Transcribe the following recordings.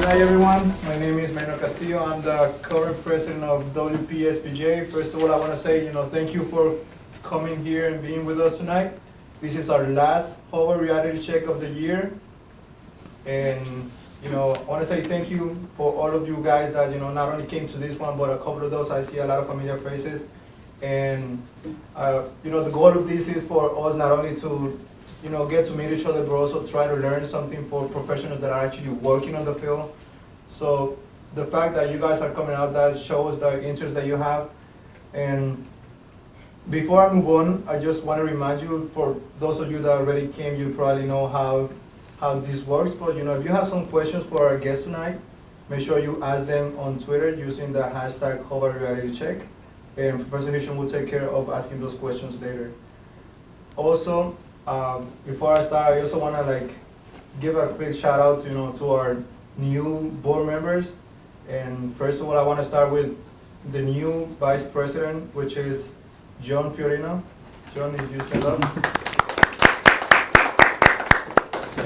Hi everyone, my name is Meryl Castillo. I'm the current president of WPSBJ. First of all, I want to say, thank you for coming here and being with us tonight. This is our last Hobart reality check of the year. And, I want to say thank you for all of you guys that, not only came to this one, but a couple of those, I see a lot of familiar faces. And, the goal of this is for us not only to get to meet each other, but also try to learn something for professionals that are actually working on the field. So the fact that you guys are coming out, that shows the interest that you have. And before I move on, I just want to remind you, for those of you that already came, you probably know how this works. But if you have some questions for our guests tonight, make sure you ask them on Twitter using the hashtag HobartRealityCheck. And Professor Hitchens will take care of asking those questions later. Also, before I start, I also want to give a quick shout out to our new board members. And first of all, I want to start with the new vice president, which is John Fiorino. John, if you stand up.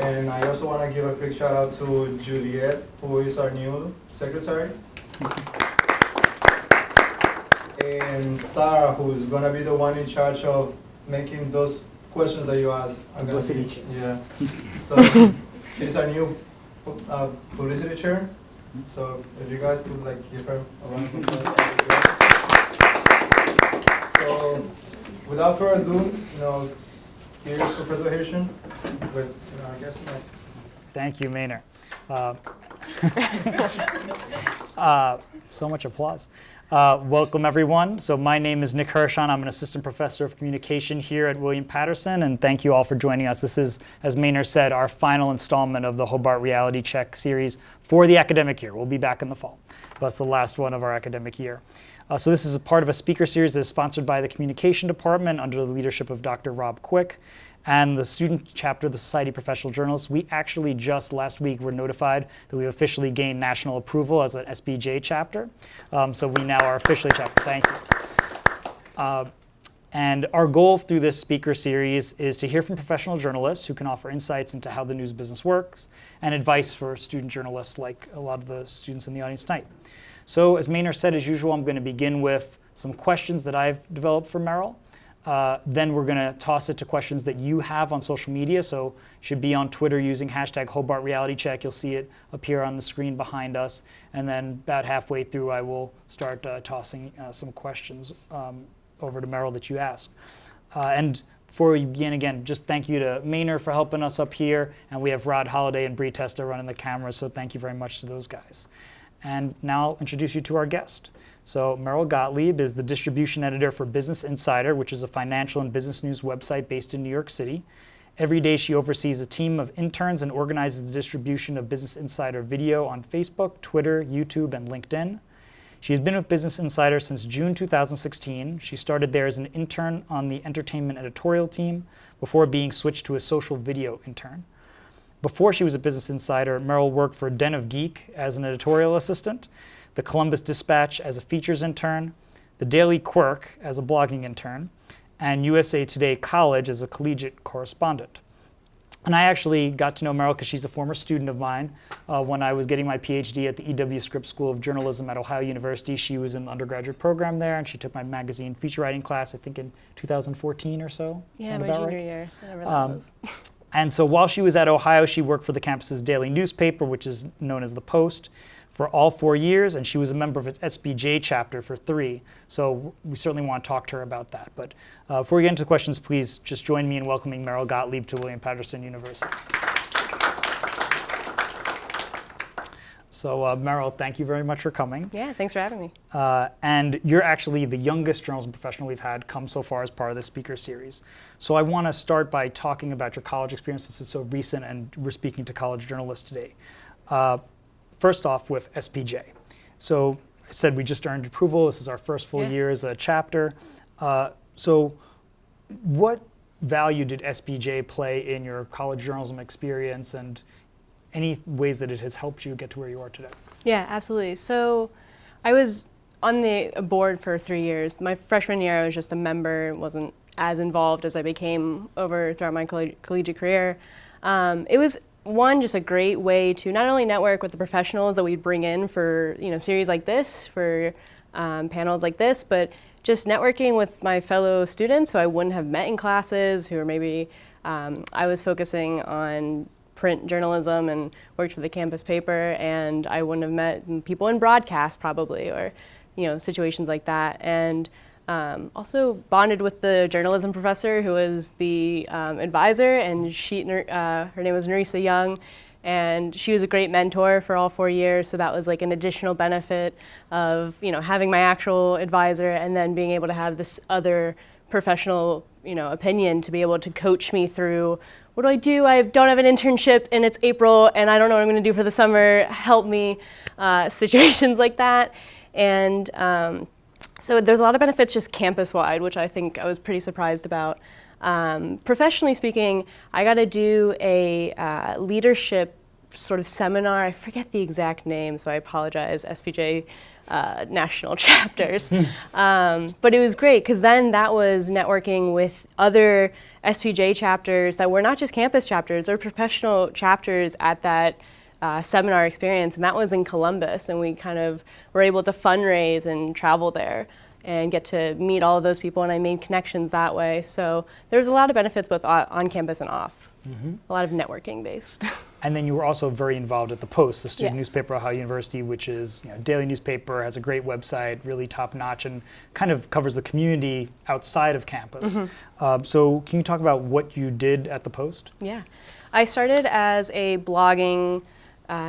And I also want to give a quick shout out to Juliet, who is our new secretary. And Sarah, who's going to be the one in charge of making those questions that you asked. Yeah. So she's our new publicity chair. So if you guys could give her a round of applause. So without further ado, here's Professor Hitchens with our guest tonight. Thank you, Maynard. So much applause. Welcome, everyone. So my name is Nick Hirshon. I'm an assistant professor of communication here at William Patterson, and thank you all for joining us. This is, as Maynard said, our final installment of the Hobart Reality Check series for the academic year. We'll be back in the fall. That's the last one of our academic year. So this is a part of a speaker series that is sponsored by the Communication Department under the leadership of Dr. Rob Quick and the student chapter of the Society of Professional Journalists. We actually just last week were notified that we officially gained national approval as an SBJ chapter. So we now are officially chapter. Thank you. And our goal through this speaker series is to hear from professional journalists who can offer insights into how the news business works and advice for student journalists like a lot of the students in the audience tonight. So as Maynard said, as usual, I'm going to begin with some questions that I've developed for Meryl. Then we're going to toss it to questions that you have on social media. So should be on Twitter using hashtag HobartRealityCheck. You'll see it appear on the screen behind us. And then about halfway through, I will start tossing some questions over to Meryl that you asked. And before we begin, again, just thank you to Maynard for helping us up here. And we have Rod Holliday and Bree Testa running the cameras. So thank you very much to those guys. And now I'll introduce you to our guest. So Meryl Gottlieb is the distribution editor for Business Insider, which is a financial and business news website based in New York City. Every day she oversees a team of interns and organizes the distribution of Business Insider video on Facebook, Twitter, YouTube, and LinkedIn. She has been with Business Insider since June 2016. She started there as an intern on the entertainment editorial team before being switched to a social video intern. Before she was at Business Insider, Meryl worked for Den of Geek as an editorial assistant, the Columbus Dispatch as a features intern, the Daily Quirk as a blogging intern, and USA Today College as a collegiate correspondent. And I actually got to know Meryl because she's a former student of mine. When I was getting my PhD at the E.W. Scripps School of Journalism at Ohio University, she was in the undergraduate program there, and she took my magazine feature writing class, I think in 2014 or so. Yeah, my junior year, whatever that was. And so while she was at Ohio, she worked for the campus's daily newspaper, which is known as The Post, for all 4 years, and she was a member of its SBJ chapter for 3. So we certainly want to talk to her about that. But before we get into questions, please just join me in welcoming Meryl Gottlieb to William Patterson University. So Meryl, thank you very much for coming. Yeah, thanks for having me. And you're actually the youngest journalism professional we've had come so far as part of the speaker series. So I want to start by talking about your college experience since it's so recent and we're speaking to college journalists today. First off with SPJ. So I said we just earned approval. This is our first full year as a chapter. So what value did SPJ play in your college journalism experience and any ways that it has helped you get to where you are today? Yeah, absolutely. So I was on the board for 3 years. My freshman year, I was just a member, wasn't as involved as I became throughout my collegiate career. It was one, just a great way to not only network with the professionals that we bring in for series like this, for panels like this, but just networking with my fellow students who I wouldn't have met in classes, who are maybe, I was focusing on print journalism and worked for the campus paper, and I wouldn't have met people in broadcast probably, or situations like that. And also bonded with the journalism professor who was the advisor, and her name was Nerissa Young, and she was a great mentor for all 4 years, so that was like an additional benefit of having my actual advisor and then being able to have this other professional opinion to be able to coach me through, what do I do? I don't have an internship and it's April and I don't know what I'm going to do for the summer, help me, situations like that. And so there's a lot of benefits just campus-wide, which I think I was pretty surprised about. Professionally speaking, I got to do a leadership sort of seminar. I forget the exact name, so I apologize, SPJ national chapters. But it was great because then that was networking with other SPJ chapters that were not just campus chapters, they're professional chapters at that seminar experience, and that was in Columbus, and we kind of were able to fundraise and travel there and get to meet all of those people, and I made connections that way. So there's a lot of benefits both on campus and off. A lot of networking based. And then you were also very involved at the Post, the student Yes. newspaper at Ohio University, which is daily newspaper, has a great website, really top notch, and kind of covers the community outside of campus. So can you talk about what you did at the Post? Yeah, I started as a blogging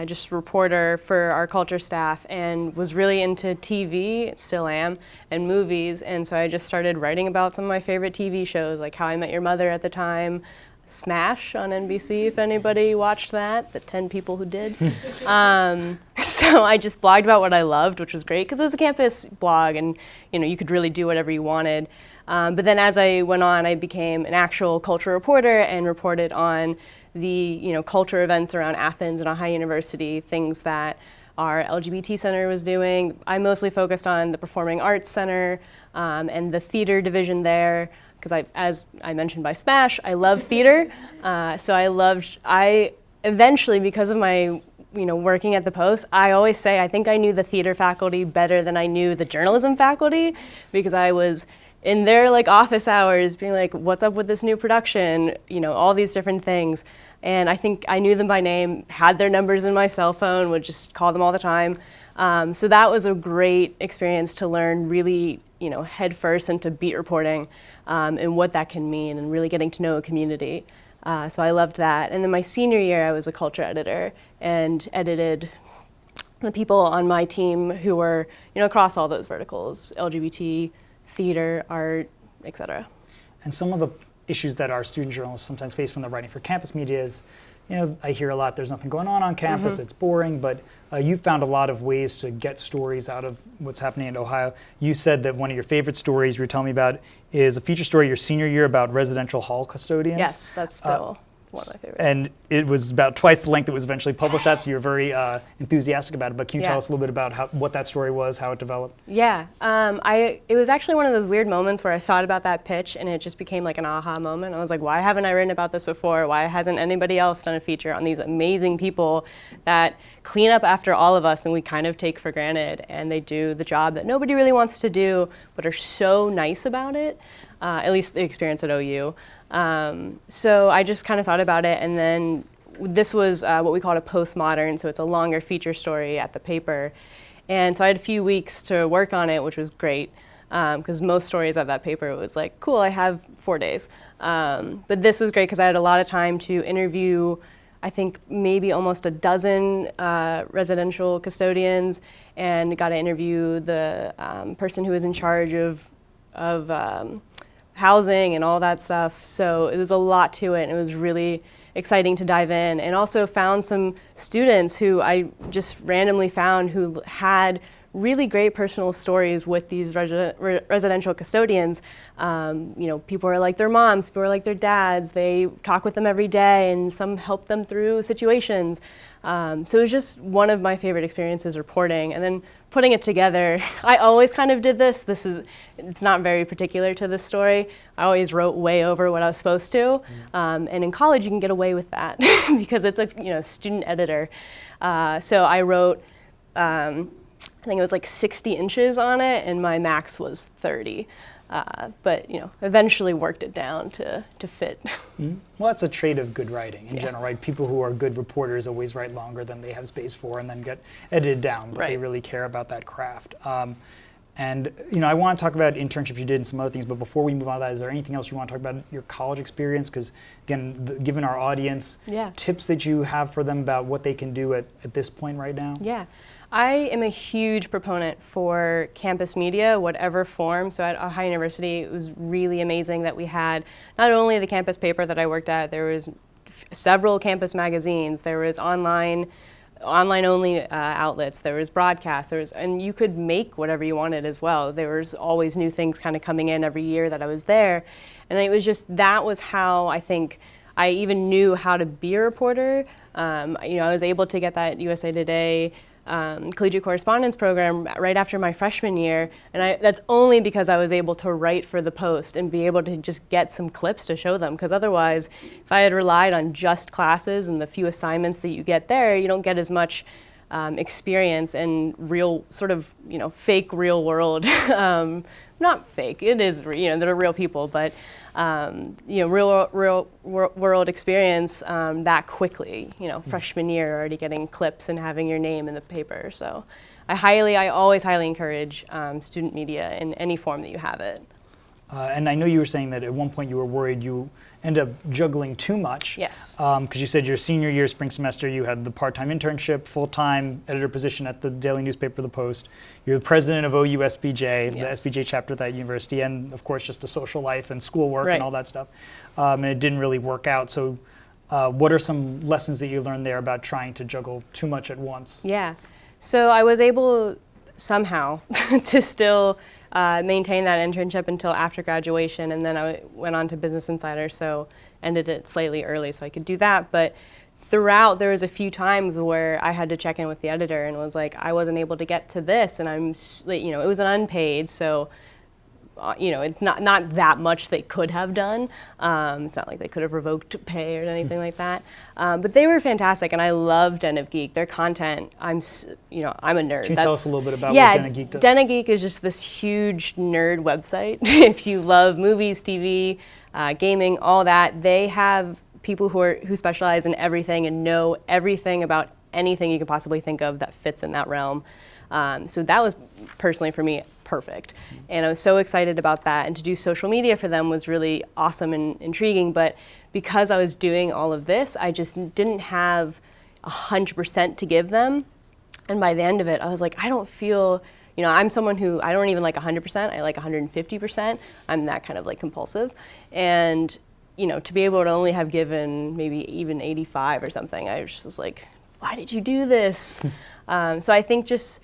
just reporter for our culture staff and was really into TV, still am, and movies. And so I just started writing about some of my favorite TV shows, like How I Met Your Mother at the time, Smash on NBC, if anybody watched that, the 10 people who did. So I just blogged about what I loved, which was great because it was a campus blog and you could really do whatever you wanted. But then as I went on, I became an actual culture reporter and reported on the culture events around Athens and Ohio University, things that our LGBT center was doing. I mostly focused on the Performing Arts Center and the theater division there, because as I mentioned by Smash, I love theater. So I eventually, because of my working at the Post, I always say I think I knew the theater faculty better than I knew the journalism faculty, because I was in their office hours being like, what's up with this new production, all these different things. And I think I knew them by name, had their numbers in my cell phone, would just call them all the time. So that was a great experience to learn really, head first into beat reporting and what that can mean, and really getting to know a community. So I loved that. And then my senior year, I was a culture editor and edited the people on my team who were, across all those verticals, LGBT, theater, art, etc. And some of the issues that our student journalists sometimes face when they're writing for campus media is, I hear a lot, there's nothing going on campus, it's boring, but you found a lot of ways to get stories out of what's happening in Ohio. You said that one of your favorite stories you were telling me about is a feature story your senior year about residential hall custodians. Yes, that's still one of my favorites. And it was about twice the length it was eventually published at, so you're very enthusiastic about it. But can you tell us a little bit about what that story was, how it developed? Yeah, it was actually one of those weird moments where I thought about that pitch and it just became like an aha moment. I was like, why haven't I written about this before? Why hasn't anybody else done a feature on these amazing people that clean up after all of us and we kind of take for granted, and they do the job that nobody really wants to do but are so nice about it, at least the experience at OU. So I just kind of thought about it, and then this was what we called a postmodern, so it's a longer feature story at the paper. And so I had a few weeks to work on it, which was great, because most stories at that paper was like, cool, I have 4 days. But this was great because I had a lot of time to interview, I think maybe almost a dozen residential custodians, and got to interview the person who was in charge of housing and all that stuff. So it was a lot to it, and it was really exciting to dive in, and also found some students who I just randomly found who had really great personal stories with these residential custodians. People are like their moms, people are like their dads. They talk with them every day, and some help them through situations. So it was just one of my favorite experiences reporting, and then putting it together. I always kind of did this. It's not very particular to this story. I always wrote way over what I was supposed to, and in college you can get away with that because it's a student editor. So I wrote. I think it was like 60 inches on it, and my max was 30. But eventually worked it down to fit. Mm-hmm. Well, that's a trait of good writing in general, right? People who are good reporters always write longer than they have space for, and then get edited down. But they really care about that craft. And I want to talk about internships you did and some other things. But before we move on to that, is there anything else you want to talk about your college experience? Because again, given our audience, tips that you have for them about what they can do at this point right now. Yeah. I am a huge proponent for campus media, whatever form. So at Ohio University, it was really amazing that we had not only the campus paper that I worked at, there was several campus magazines, there was online only outlets, there was broadcasts, and you could make whatever you wanted as well. There was always new things kind of coming in every year that I was there. And it was just, that was how I think I even knew how to be a reporter. I was able to get that USA Today collegiate correspondence program right after my freshman year, and that's only because I was able to write for the Post and be able to just get some clips to show them, because otherwise, if I had relied on just classes and the few assignments that you get there, you don't get as much experience and real sort of fake real world not fake, it is they're real people, but real world experience that quickly. Freshman year, already getting clips and having your name in the paper. So I always highly encourage student media in any form that you have it. And I know you were saying that at one point you were worried you end up juggling too much. Yes. Because you said your senior year, spring semester, you had the part-time internship, full-time editor position at the daily newspaper, The Post. You're the president of OUSBJ, the SBJ chapter at that university, and of course just the social life and schoolwork and all that stuff. And it didn't really work out. So what are some lessons that you learned there about trying to juggle too much at once? Yeah. So I was able somehow to still maintain that internship until after graduation, and then I went on to Business Insider, so ended it slightly early so I could do that. But throughout, there was a few times where I had to check in with the editor and was like, I wasn't able to get to this, and it was an unpaid, so it's not that much they could have done. It's not like they could have revoked pay or anything like that. But they were fantastic, and I love Den of Geek. Their content, I'm a nerd. Can you tell us a little bit about what Den of Geek does? Den of Geek is just this huge nerd website. If you love movies, TV, gaming, all that, they have people who specialize in everything and know everything about anything you could possibly think of that fits in that realm. So that was personally for me perfect, and I was so excited about that, and to do social media for them was really awesome and intriguing. But because I was doing all of this, I just didn't have 100% to give them, and by the end of it I was like, I don't feel, I'm someone who, I don't even like 100%, I like 150%. I'm that kind of like compulsive, and to be able to only have given maybe even 85 or something, I just was like, why did you do this? So I think just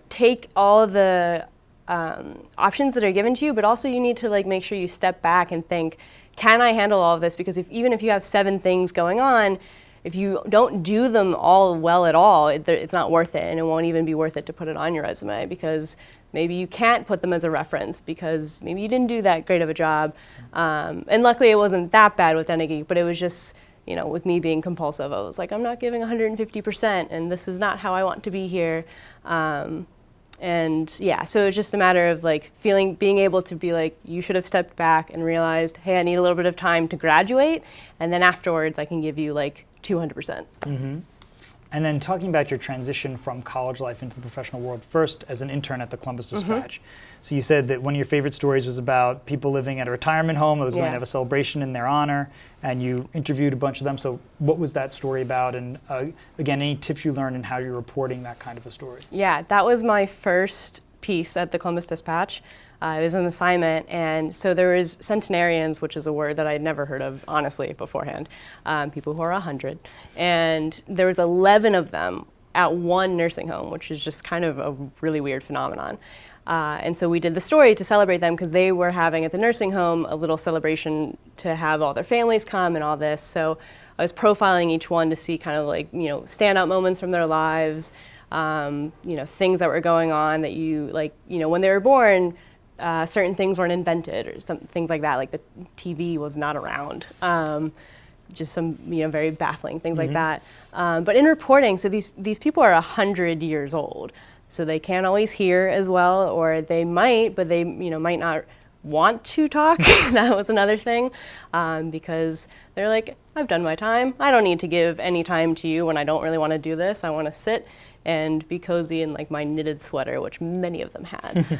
take all the options that are given to you, but also you need to make sure you step back and think, can I handle all of this? Because even if you have 7 things going on, if you don't do them all well at all, it's not worth it, and it won't even be worth it to put it on your resume, because maybe you can't put them as a reference because maybe you didn't do that great of a job. And luckily it wasn't that bad with Den of Geek, but it was just, with me being compulsive, I was like, I'm not giving 150%, and this is not how I want to be here. And yeah, so it was just a matter of being able to be like, you should have stepped back and realized, hey, I need a little bit of time to graduate, and then afterwards I can give you 200%. Mm-hmm. And then talking about your transition from college life into the professional world, first as an intern at the Columbus Dispatch. So you said that one of your favorite stories was about people living at a retirement home that was going to have a celebration in their honor, and you interviewed a bunch of them. So what was that story about? And again, any tips you learned in how you're reporting that kind of a story? Yeah, that was my first piece at the Columbus Dispatch. It was an assignment, and so there was centenarians, which is a word that I'd never heard of, honestly, beforehand, people who are 100. And there was 11 of them at one nursing home, which is just kind of a really weird phenomenon. And so we did the story to celebrate them because they were having at the nursing home a little celebration to have all their families come and all this. So I was profiling each one to see kind of like, standout moments from their lives, things that were going on that when they were born, certain things weren't invented or things like that, like the TV was not around. Just some very baffling things like that. But in reporting, so these people are 100 years old, so they can't always hear as well, or they might, but they might not want to talk. That was another thing, because they're like, I've done my time. I don't need to give any time to you when I don't really want to do this. I want to sit and be cozy in like my knitted sweater, which many of them had.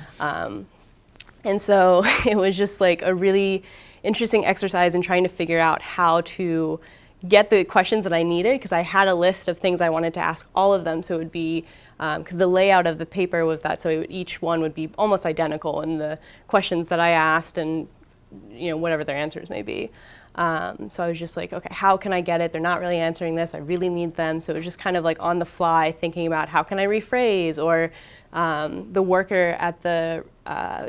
And so it was just like a really interesting exercise in trying to figure out how to get the questions that I needed, because I had a list of things I wanted to ask all of them. So it would be, because the layout of the paper was that, so each one would be almost identical in the questions that I asked and whatever their answers may be. So I was just like, okay, how can I get it? They're not really answering this. I really need them. So it was just kind of like on the fly thinking about how can I rephrase, or the worker at the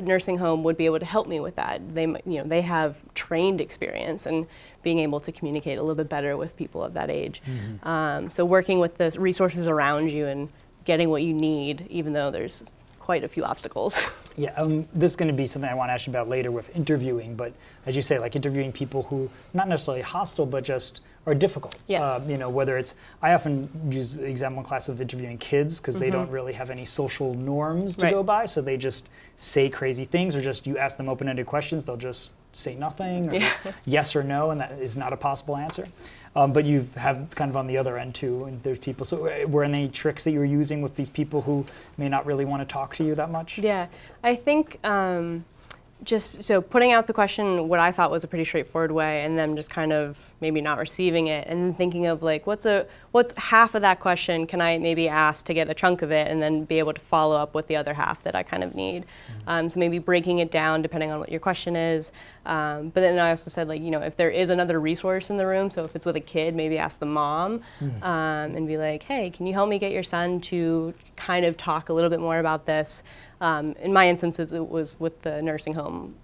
nursing home would be able to help me with that. They have trained experience and being able to communicate a little bit better with people of that age. So working with the resources around you and getting what you need, even though there's quite a few obstacles. Yeah, this is going to be something I want to ask you about later with interviewing, but as you say, like interviewing people who not necessarily hostile, but just are difficult. Yes. Whether it's, I often use the example in class of interviewing kids because they don't really have any social norms to go by, so they just say crazy things, or just you ask them open-ended questions, they'll just say nothing, or yes or no, and that is not a possible answer. But you have kind of on the other end too, and there's people. So were there any tricks that you were using with these people who may not really want to talk to you that much? Yeah, I think just so putting out the question what I thought was a pretty straightforward way, and then just kind of maybe not receiving it, and then thinking of like what's half of that question can I maybe ask to get a chunk of it, and then be able to follow up with the other half that I kind of need. So maybe breaking it down depending on what your question is. But then I also said, like, if there is another resource in the room, so if it's with a kid, maybe ask the mom and be like, hey, can you help me get your son to kind of talk a little bit more about this? In my instances, it was with the nursing home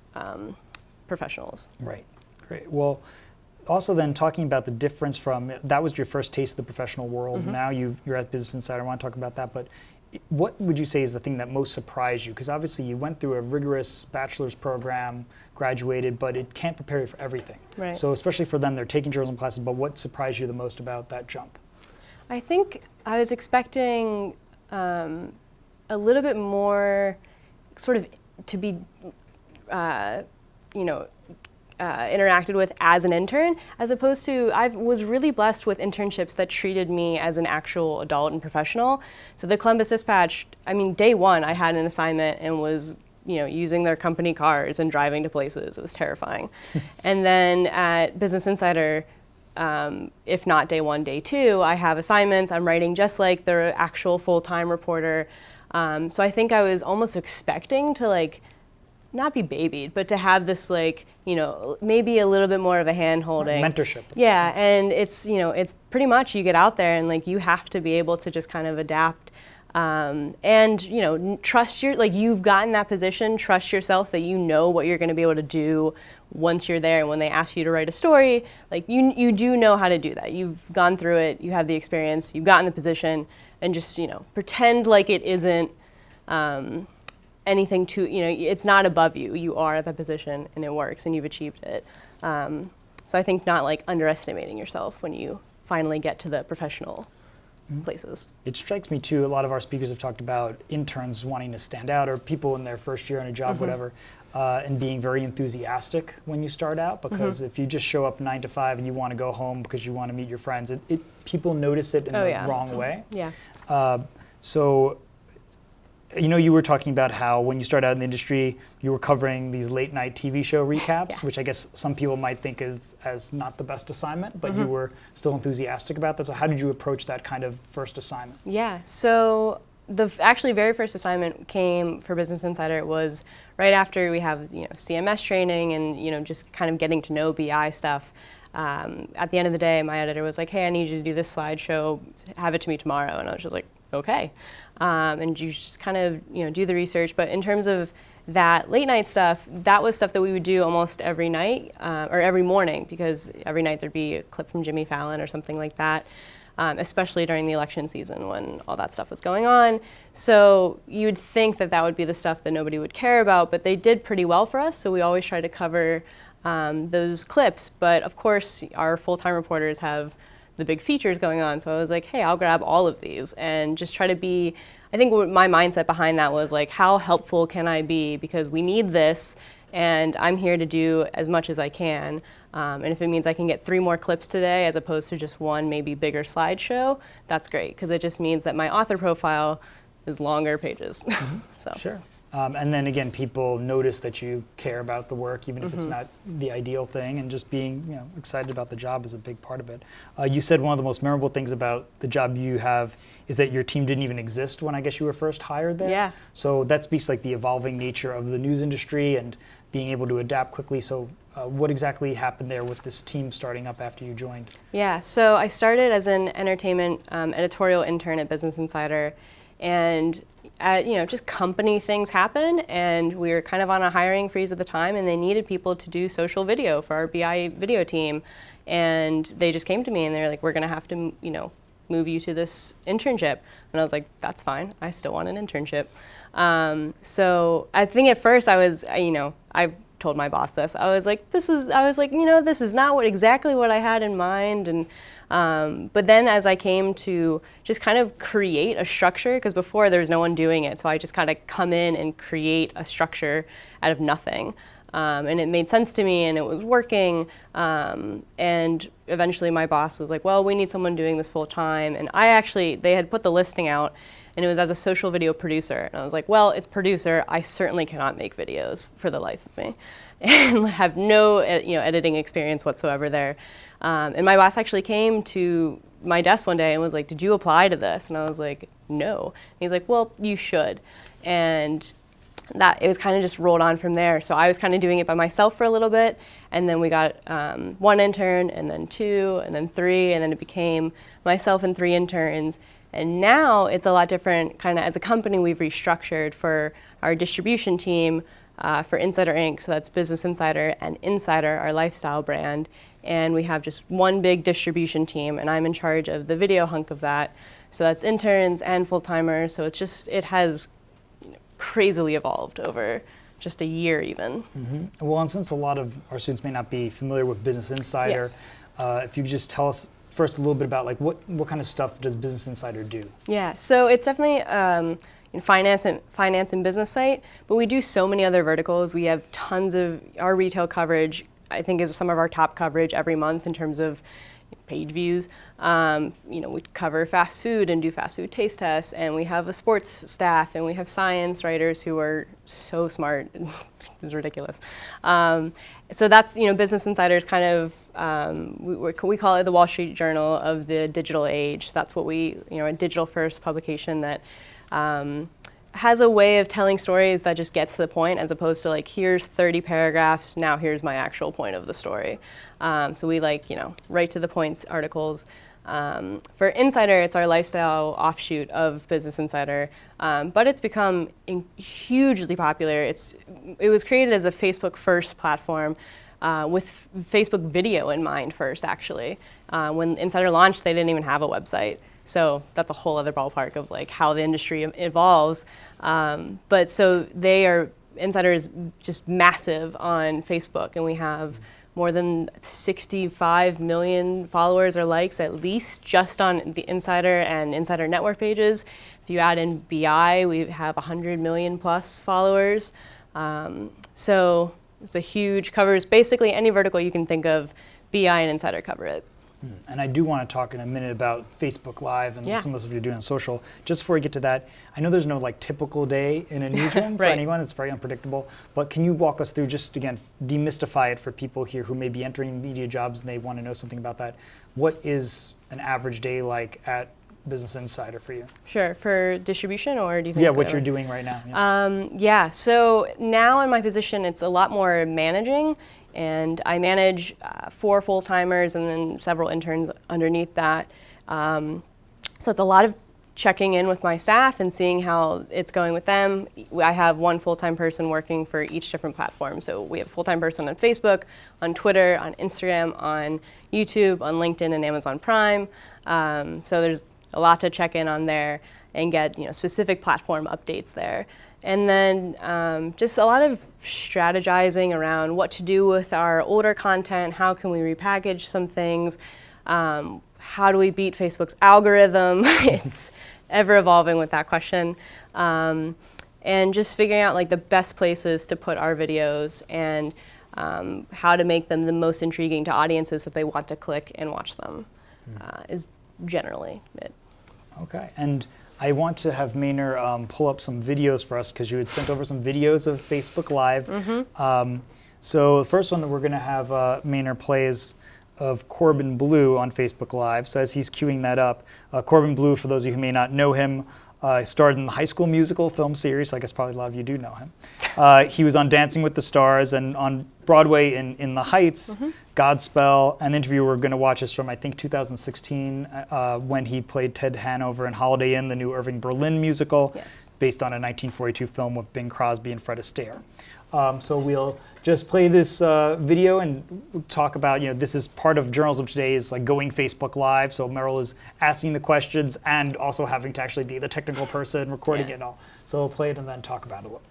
professionals. Right, great. Well, also then talking about the difference from, that was your first taste of the professional world. Now you're at Business Insider, I want to talk about that, but what would you say is the thing that most surprised you? Because obviously you went through a rigorous bachelor's program, graduated, but it can't prepare you for everything. Right. So especially for them, they're taking journalism classes, but what surprised you the most about that jump? I think I was expecting a little bit more sort of to be, interacted with as an intern, as opposed to, I was really blessed with internships that treated me as an actual adult and professional. So the Columbus Dispatch, day one, I had an assignment and was using their company cars and driving to places. It was terrifying. And then at Business Insider, if not day one, day two, I have assignments. I'm writing just like the actual full-time reporter. So I think I was almost expecting to not be babied, but to have this maybe a little bit more of a hand-holding. Mentorship. Yeah, and it's, it's pretty much you get out there and you have to be able to just kind of adapt. And trust you've gotten that position, trust yourself that you know what you're gonna be able to do once you're there, and when they ask you to write a story, you do know how to do that. You've gone through it, you have the experience, you've gotten the position, and just, pretend like it isn't anything to, it's not above you. You are at that position and it works and you've achieved it. So I think not underestimating yourself when you finally get to the professional places. It strikes me too, a lot of our speakers have talked about interns wanting to stand out, or people in their first year on a job, whatever, and being very enthusiastic when you start out, because if you just show up 9 to 5 and you want to go home because you want to meet your friends, people notice it in the wrong way. Yeah. So, you were talking about how when you started out in the industry, you were covering these late night TV show recaps, which I guess some people might think of as not the best assignment, but you were still enthusiastic about that. So how did you approach that kind of first assignment? Yeah, so the actually very first assignment came for Business Insider was right after we have CMS training and just kind of getting to know BI stuff. At the end of the day, my editor was like, "Hey, I need you to do this slideshow. Have it to me tomorrow." And I was just like, "Okay." And you just kind of do the research. But in terms of that late night stuff, that was stuff that we would do almost every night or every morning, because every night there'd be a clip from Jimmy Fallon or something like that. Especially during the election season when all that stuff was going on. So you would think that that would be the stuff that nobody would care about, but they did pretty well for us, so we always try to cover those clips. But of course, our full-time reporters have the big features going on, so I was like, hey, I'll grab all of these and just try to be, I think what my mindset behind that was like, how helpful can I be? Because we need this, and I'm here to do as much as I can. And if it means I can get 3 more clips today as opposed to just one maybe bigger slideshow, that's great, because it just means that my author profile is longer pages. So. Sure. And then again, people notice that you care about the work, even if it's not the ideal thing, and just being excited about the job is a big part of it. You said one of the most memorable things about the job you have is that your team didn't even exist when I guess you were first hired there. Yeah. So that speaks like the evolving nature of the news industry and being able to adapt quickly. So what exactly happened there with this team starting up after you joined? Yeah, so I started as an entertainment editorial intern at Business Insider, and just company things happen, and we were kind of on a hiring freeze at the time, and they needed people to do social video for our BI video team, and they just came to me and they're like, we're gonna have to move you to this internship. And I was like, that's fine, I still want an internship. So I think at first I was, I told my boss this. I was like, this is not exactly what I had in mind. And but then as I came to just kind of create a structure, because before there was no one doing it, so I just kind of come in and create a structure out of nothing. And it made sense to me, and it was working. And eventually my boss was like, well, we need someone doing this full time. And they had put the listing out, and it was as a social video producer. And I was like, well, it's producer. I certainly cannot make videos for the life of me, and have no editing experience whatsoever there. And my boss actually came to my desk one day and was like, did you apply to this? And I was like, no. And he's like, well, you should. And that it was kind of just rolled on from there. So I was kind of doing it by myself for a little bit, and then we got 1 intern, and then 2, and then 3, and then it became myself and 3 interns. And now it's a lot different. Kind of as a company, we've restructured for our distribution team for Insider Inc. So that's Business Insider and Insider, our lifestyle brand. And we have just one big distribution team, and I'm in charge of the video hunk of that. So that's interns and full-timers. So it has crazily evolved over just a year even. Well, and since a lot of our students may not be familiar with Business Insider, Yes. If you could just tell us first a little bit about like what kind of stuff does Business Insider do? Yeah, so it's definitely finance and business site, but we do so many other verticals. We have tons of our retail coverage. I think is some of our top coverage every month in terms of page views. We cover fast food and do fast food taste tests, and we have a sports staff, and we have science writers who are so smart. It's ridiculous. So that's, Business Insider is kind of, we call it the Wall Street Journal of the digital age. That's what a digital first publication that has a way of telling stories that just gets to the point, as opposed to like, here's 30 paragraphs, now here's my actual point of the story. So we right to the point articles. For Insider, it's our lifestyle offshoot of Business Insider, but it's become hugely popular. It was created as a Facebook first platform with Facebook video in mind first, actually. When Insider launched, they didn't even have a website. So that's a whole other ballpark of like how the industry evolves. But so Insider is just massive on Facebook, and we have more than 65 million followers or likes at least just on the Insider and Insider Network pages. If you add in BI, we have 100 million plus followers. So it's a huge, covers basically any vertical you can think of. BI and Insider cover it. And I do want to talk in a minute about Facebook Live and some of the stuff you're doing on social. Just before we get to that, I know there's no typical day in a newsroom for anyone. It's very unpredictable. But can you walk us through, just again, demystify it for people here who may be entering media jobs and they want to know something about that. What is an average day like at Business Insider for you? Sure. For distribution, or do you think? Yeah, what you're doing right now. Yeah. So now in my position, it's a lot more managing, and I manage 4 full-timers and then several interns underneath that. So it's a lot of checking in with my staff and seeing how it's going with them. I have 1 full-time person working for each different platform. So we have a full-time person on Facebook, on Twitter, on Instagram, on YouTube, on LinkedIn, and Amazon Prime. So there's a lot to check in on there and get specific platform updates there. And then just a lot of strategizing around what to do with our older content. How can we repackage some things? How do we beat Facebook's algorithm? It's ever evolving with that question. And just figuring out like the best places to put our videos and how to make them the most intriguing to audiences that they want to click and watch them is generally it. Okay, and I want to have Maynard pull up some videos for us because you had sent over some videos of Facebook Live. So the first one that we're going to have Maynard play is of Corbin Bleu on Facebook Live. So as he's queuing that up, Corbin Bleu, for those of you who may not know him, starred in the High School Musical film series. So I guess probably a lot of you do know him. He was on Dancing with the Stars and on Broadway in The Heights, Godspell. An interview we're going to watch is from, I think, 2016 when he played Ted Hanover in Holiday Inn, the new Irving Berlin musical, based on a 1942 film with Bing Crosby and Fred Astaire. So we'll just play this video and talk about, this is part of Journalism Today is like going Facebook Live. So Meryl is asking the questions and also having to actually be the technical person recording it and all. So we'll play it and then talk about it a little.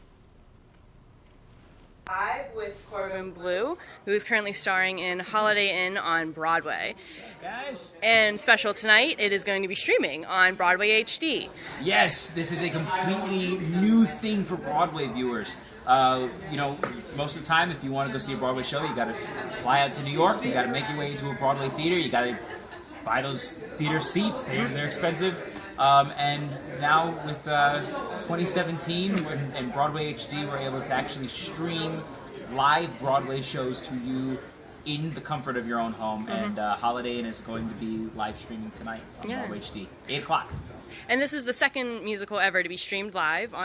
Live with Corbin Bleu, who is currently starring in Holiday Inn on Broadway. Guys. And special tonight, it is going to be streaming on Broadway HD. Yes, this is a completely new thing for Broadway viewers. Most of the time, if you want to go see a Broadway show, you got to fly out to New York. You got to make your way into a Broadway theater. You got to buy those theater seats. They're expensive. And now with 2017 and Broadway HD, we're able to actually stream live Broadway shows to you in the comfort of your own home. And Holiday Inn is going to be live streaming tonight on Broadway HD, 8 o'clock. And this is the second musical ever to be streamed live,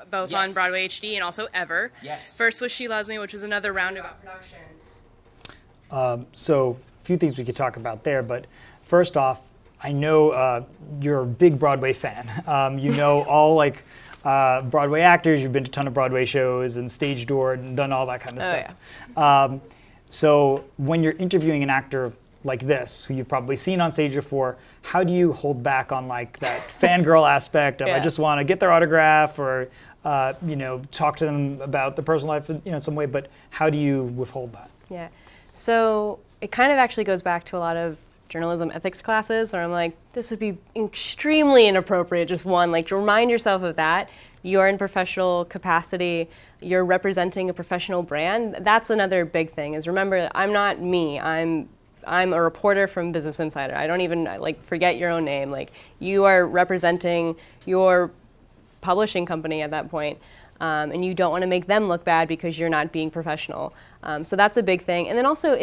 both on Broadway HD and also ever. Yes. First was She Loves Me, which was another roundabout production. So a few things we could talk about there, but first off, I know you're a big Broadway fan. You know all Broadway actors. You've been to a ton of Broadway shows and stage door and done all that kind of stuff. Yeah. So when you're interviewing an actor like this, who you've probably seen on stage before, how do you hold back on like that fangirl aspect of I just want to get their autograph or talk to them about their personal life in some way, but how do you withhold that? Yeah. So it kind of actually goes back to a lot of journalism ethics classes where I'm like, this would be extremely inappropriate, just one, like to remind yourself of that. You're in professional capacity, you're representing a professional brand. That's another big thing is remember, I'm not me, I'm a reporter from Business Insider. I don't even forget your own name. Like you are representing your publishing company at that point. And you don't want to make them look bad because you're not being professional. So that's a big thing. And then also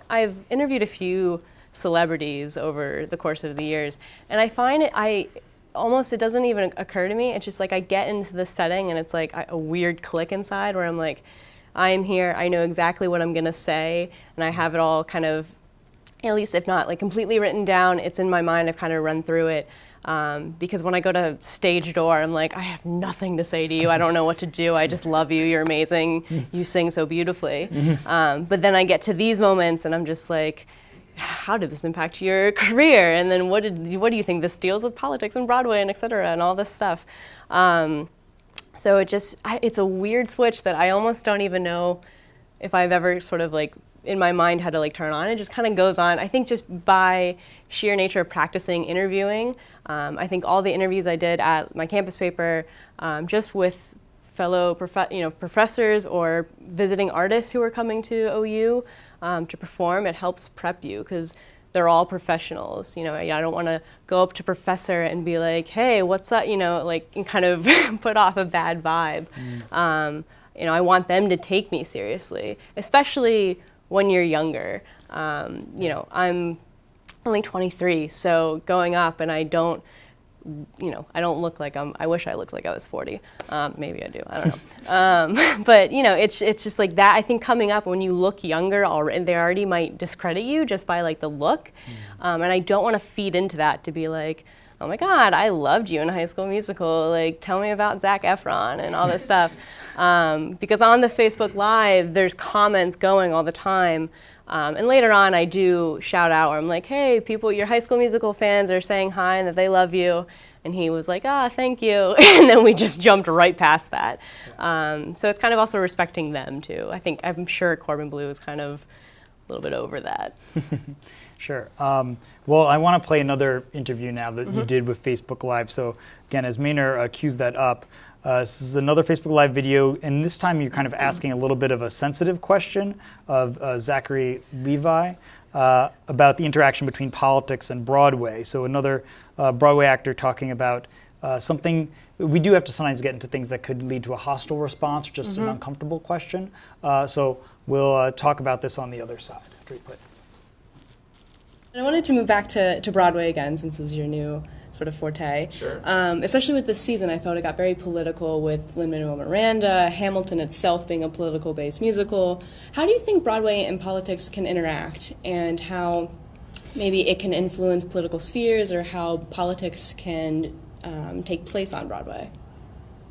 I've interviewed a few celebrities over the course of the years. And I find it doesn't even occur to me. It's just like I get into the setting and it's like a weird click inside where I'm like, I'm here, I know exactly what I'm gonna say, and I have it all kind of, at least if not like completely written down, it's in my mind, I've kind of run through it. Because when I go to stage door, I'm like, I have nothing to say to you. I don't know what to do. I just love you. You're amazing. You sing so beautifully. But then I get to these moments and I'm just like, how did this impact your career? And then what do you think this deals with politics and Broadway and et cetera and all this stuff? So it's a weird switch that I almost don't even know if I've ever sort of like in my mind had to like turn on. It just kind of goes on. I think just by sheer nature of practicing interviewing, I think all the interviews I did at my campus paper, just with fellow professors or visiting artists who are coming to OU to perform, it helps prep you because they're all professionals. I don't want to go up to professor and be like, hey, what's up? And kind of put off a bad vibe. I want them to take me seriously, especially when you're younger. I'm only 23, so going up, and I don't look like I wish I looked like I was 40. Maybe I do, I don't know. But it's just like that. I think coming up, when you look younger, already they already might discredit you just by like the look. And I don't want to feed into that to be like, oh my God, I loved you in High School Musical. Like, tell me about Zac Efron and all this stuff. Because on the Facebook Live, there's comments going all the time. And later on, I do shout out, or I'm like, hey, people, your High School Musical fans are saying hi and that they love you. And he was like, thank you. And then we just jumped right past that. So it's kind of also respecting them, too. I'm sure Corbin Bleu is kind of a little bit over that. Sure. Well, I want to play another interview now that you did with Facebook Live. So again, as Maynard cues that up, this is another Facebook Live video, and this time you're kind of asking a little bit of a sensitive question of Zachary Levi about the interaction between politics and Broadway. So another Broadway actor talking about something. We do have to sometimes get into things that could lead to a hostile response or just an uncomfortable question. So we'll talk about this on the other side after we play. I wanted to move back to Broadway again, since this is your new sort of forte. Sure. Especially with this season, I felt it got very political with Lin-Manuel Miranda, Hamilton itself being a political-based musical. How do you think Broadway and politics can interact, and how maybe it can influence political spheres, or how politics can take place on Broadway?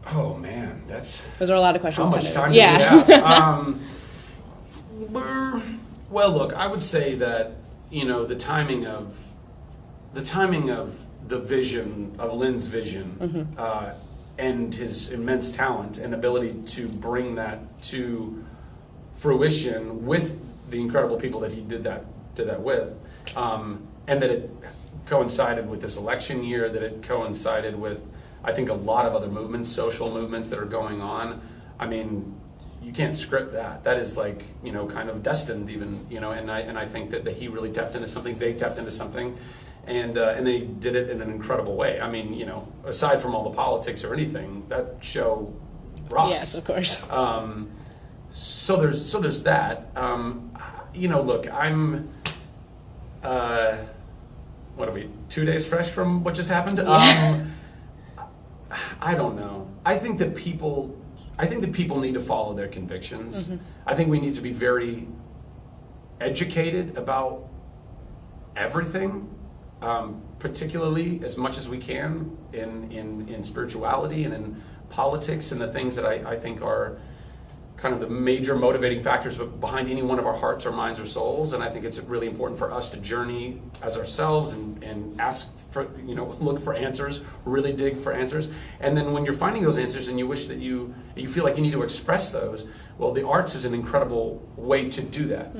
Oh man, those are a lot of questions. How much time do we have? Well, look, I would say that the timing of the vision of Lin's vision and his immense talent and ability to bring that to fruition with the incredible people that he did that with, and that it coincided with this election year, that it coincided with, I think, a lot of other movements, social movements that are going on. I mean, you can't script that. That is like, kind of destined even, and I think that he really tapped into something, they tapped into something, and they did it in an incredible way. I mean, aside from all the politics or anything, that show rocks. Yes, of course. So there's that. Look, I'm, what are we, 2 days fresh from what just happened? Yeah. I don't know. I think that people need to follow their convictions. I think we need to be very educated about everything, particularly as much as we can in spirituality and in politics and the things that I think are kind of the major motivating factors behind any one of our hearts or minds or souls. And I think it's really important for us to journey as ourselves and ask for, look for answers, really dig for answers. And then when you're finding those answers and you wish that you feel like you need to express those, well, the arts is an incredible way to do that,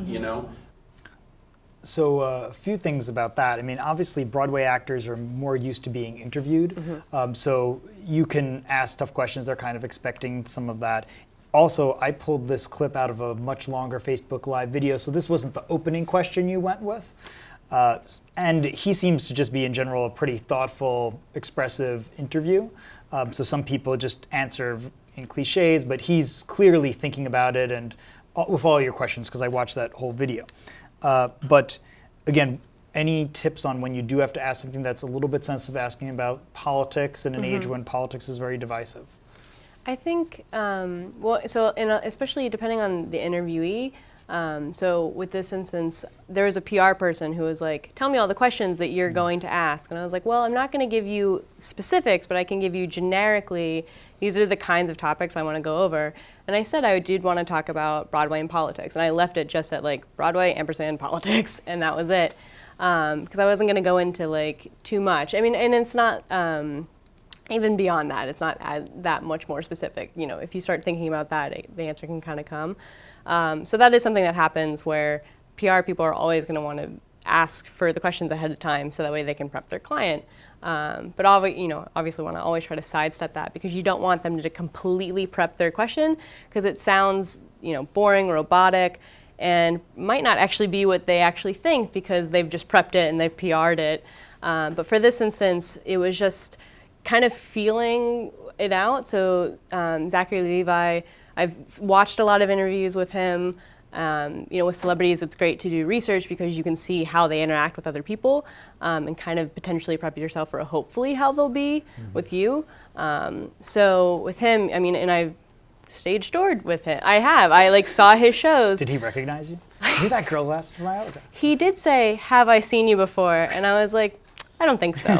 So a few things about that. I mean, obviously Broadway actors are more used to being interviewed. So you can ask tough questions. They're kind of expecting some of that. Also, I pulled this clip out of a much longer Facebook Live video, so this wasn't the opening question you went with. And he seems to just be, in general, a pretty thoughtful, expressive interview. So some people just answer in cliches, but he's clearly thinking about it and with all your questions, because I watched that whole video. But again, any tips on when you do have to ask something that's a little bit sensitive, asking about politics in an age when politics is very divisive? I think, especially depending on the interviewee, so with this instance, there was a PR person who was like, tell me all the questions that you're going to ask. And I was like, well, I'm not going to give you specifics, but I can give you generically, these are the kinds of topics I want to go over. And I said I did want to talk about Broadway and politics. And I left it just at like Broadway, ampersand, politics, and that was it. Because I wasn't going to go into like too much. I mean, and it's not, even beyond that, it's not that much more specific. If you start thinking about that, the answer can kind of come. So that is something that happens where PR people are always going to want to ask for the questions ahead of time so that way they can prep their client. But obviously want to always try to sidestep that, because you don't want them to completely prep their question, because it sounds boring, robotic, and might not actually be what they actually think because they've just prepped it and they've PR'd it. But for this instance, it was just kind of feeling it out. So Zachary Levi, I've watched a lot of interviews with him, With celebrities, it's great to do research because you can see how they interact with other people and kind of potentially prep yourself for hopefully how they'll be with you. So with him, and I've stage doored with him. I saw his shows. Did he recognize you? You're that girl last time. He did say, "Have I seen you before?" And I was like, I don't think so.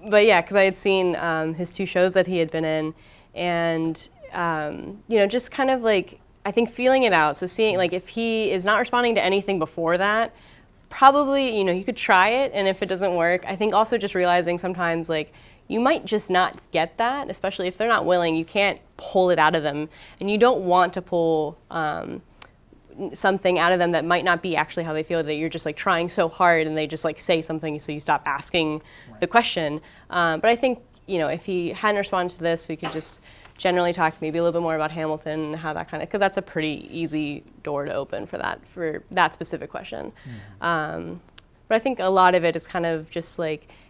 But yeah, because I had seen his 2 shows that he had been in, and just kind of I think feeling it out. So seeing if he is not responding to anything before that, probably you could try it, and if it doesn't work, I think also just realizing sometimes you might just not get that, especially if they're not willing. You can't pull it out of them, and you don't want to pull something out of them that might not be actually how they feel, that you're just trying so hard and they just say something so you stop asking the question. But I think, if he hadn't responded to this, we could just generally talk maybe a little bit more about Hamilton and how that because that's a pretty easy door to open for that specific question. But I think a lot of it is kind of just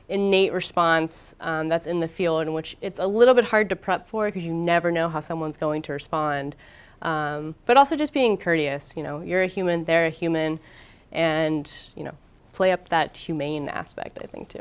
innate response that's in the field, in which it's a little bit hard to prep for because you never know how someone's going to respond. But also just being courteous, you're a human, they're a human, and, play up that humane aspect, I think, too.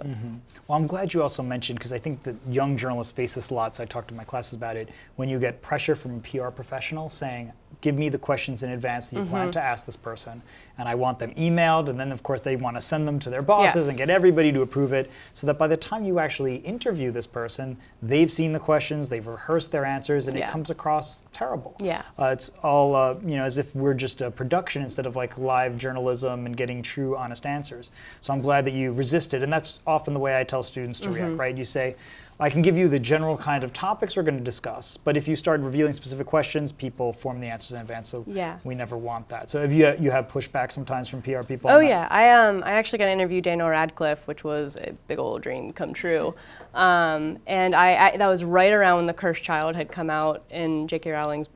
Well, I'm glad you also mentioned, because I think that young journalists face this a lot, so I talked to my classes about it, when you get pressure from a PR professional saying, give me the questions in advance that you plan to ask this person, and I want them emailed, and then of course they want to send them to their bosses and get everybody to approve it, so that by the time you actually interview this person, they've seen the questions, they've rehearsed their answers, and it comes across terrible. It's all as if we're just a production instead of live journalism and getting true, honest answers. So I'm glad that you resisted, and that's often the way I tell students to react, right? You say, I can give you the general kind of topics we're going to discuss, but if you start revealing specific questions, people form the answers in advance, so we never want that. So if you have pushback sometimes from PR people? Oh yeah, I actually got to interview Daniel Radcliffe, which was a big old dream come true. And that was right around when The Cursed Child had come out in J.K. Rowling's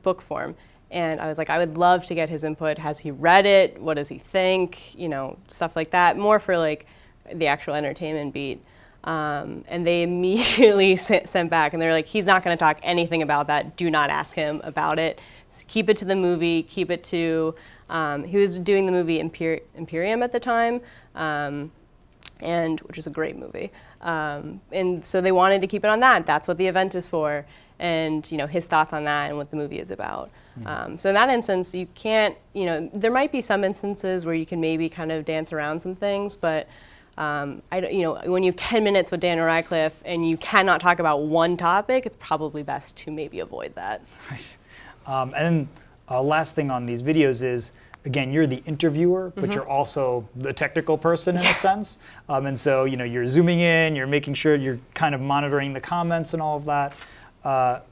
book form. And I was like, I would love to get his input. Has he read it? What does he think? Stuff like that, more for the actual entertainment beat. And they immediately sent back, and they're like, he's not going to talk anything about that. Do not ask him about it. Keep it to the movie. Keep it to, he was doing the movie Imperium at the time, and which is a great movie. And so they wanted to keep it on that. That's what the event is for. And, his thoughts on that and what the movie is about. So in that instance, you can't, there might be some instances where you can maybe kind of dance around some things, but when you have 10 minutes with Daniel Radcliffe and you cannot talk about one topic, it's probably best to maybe avoid that. Right. And last thing on these videos is, again, you're the interviewer, but you're also the technical person in a sense. And so, you're zooming in, you're making sure you're kind of monitoring the comments and all of that.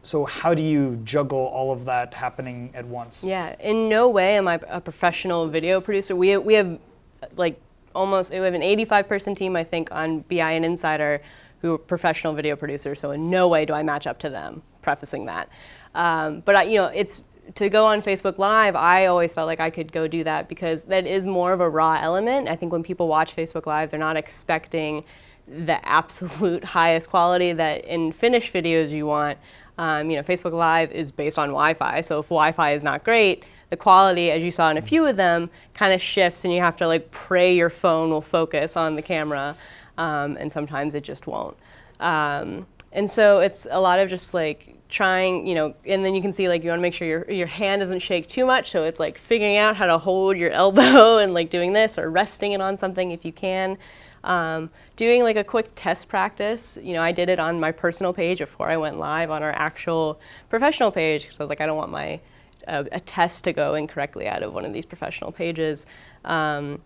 So how do you juggle all of that happening at once? Yeah, in no way am I a professional video producer. We have we have an 85-person team, I think, on BI and Insider, who are professional video producers. So in no way do I match up to them. Prefacing that, but it's to go on Facebook Live. I always felt like I could go do that because that is more of a raw element. I think when people watch Facebook Live, they're not expecting the absolute highest quality that in finished videos you want. Facebook Live is based on Wi-Fi, so if Wi-Fi is not great, the quality, as you saw in a few of them, kind of shifts, and you have to pray your phone will focus on the camera, and sometimes it just won't. And so it's a lot of just trying, and then you can see you want to make sure your hand doesn't shake too much, so it's figuring out how to hold your elbow and doing this or resting it on something if you can. Doing a quick test practice. I did it on my personal page before I went live on our actual professional page because I was I don't want my a test to go incorrectly out of one of these professional pages. But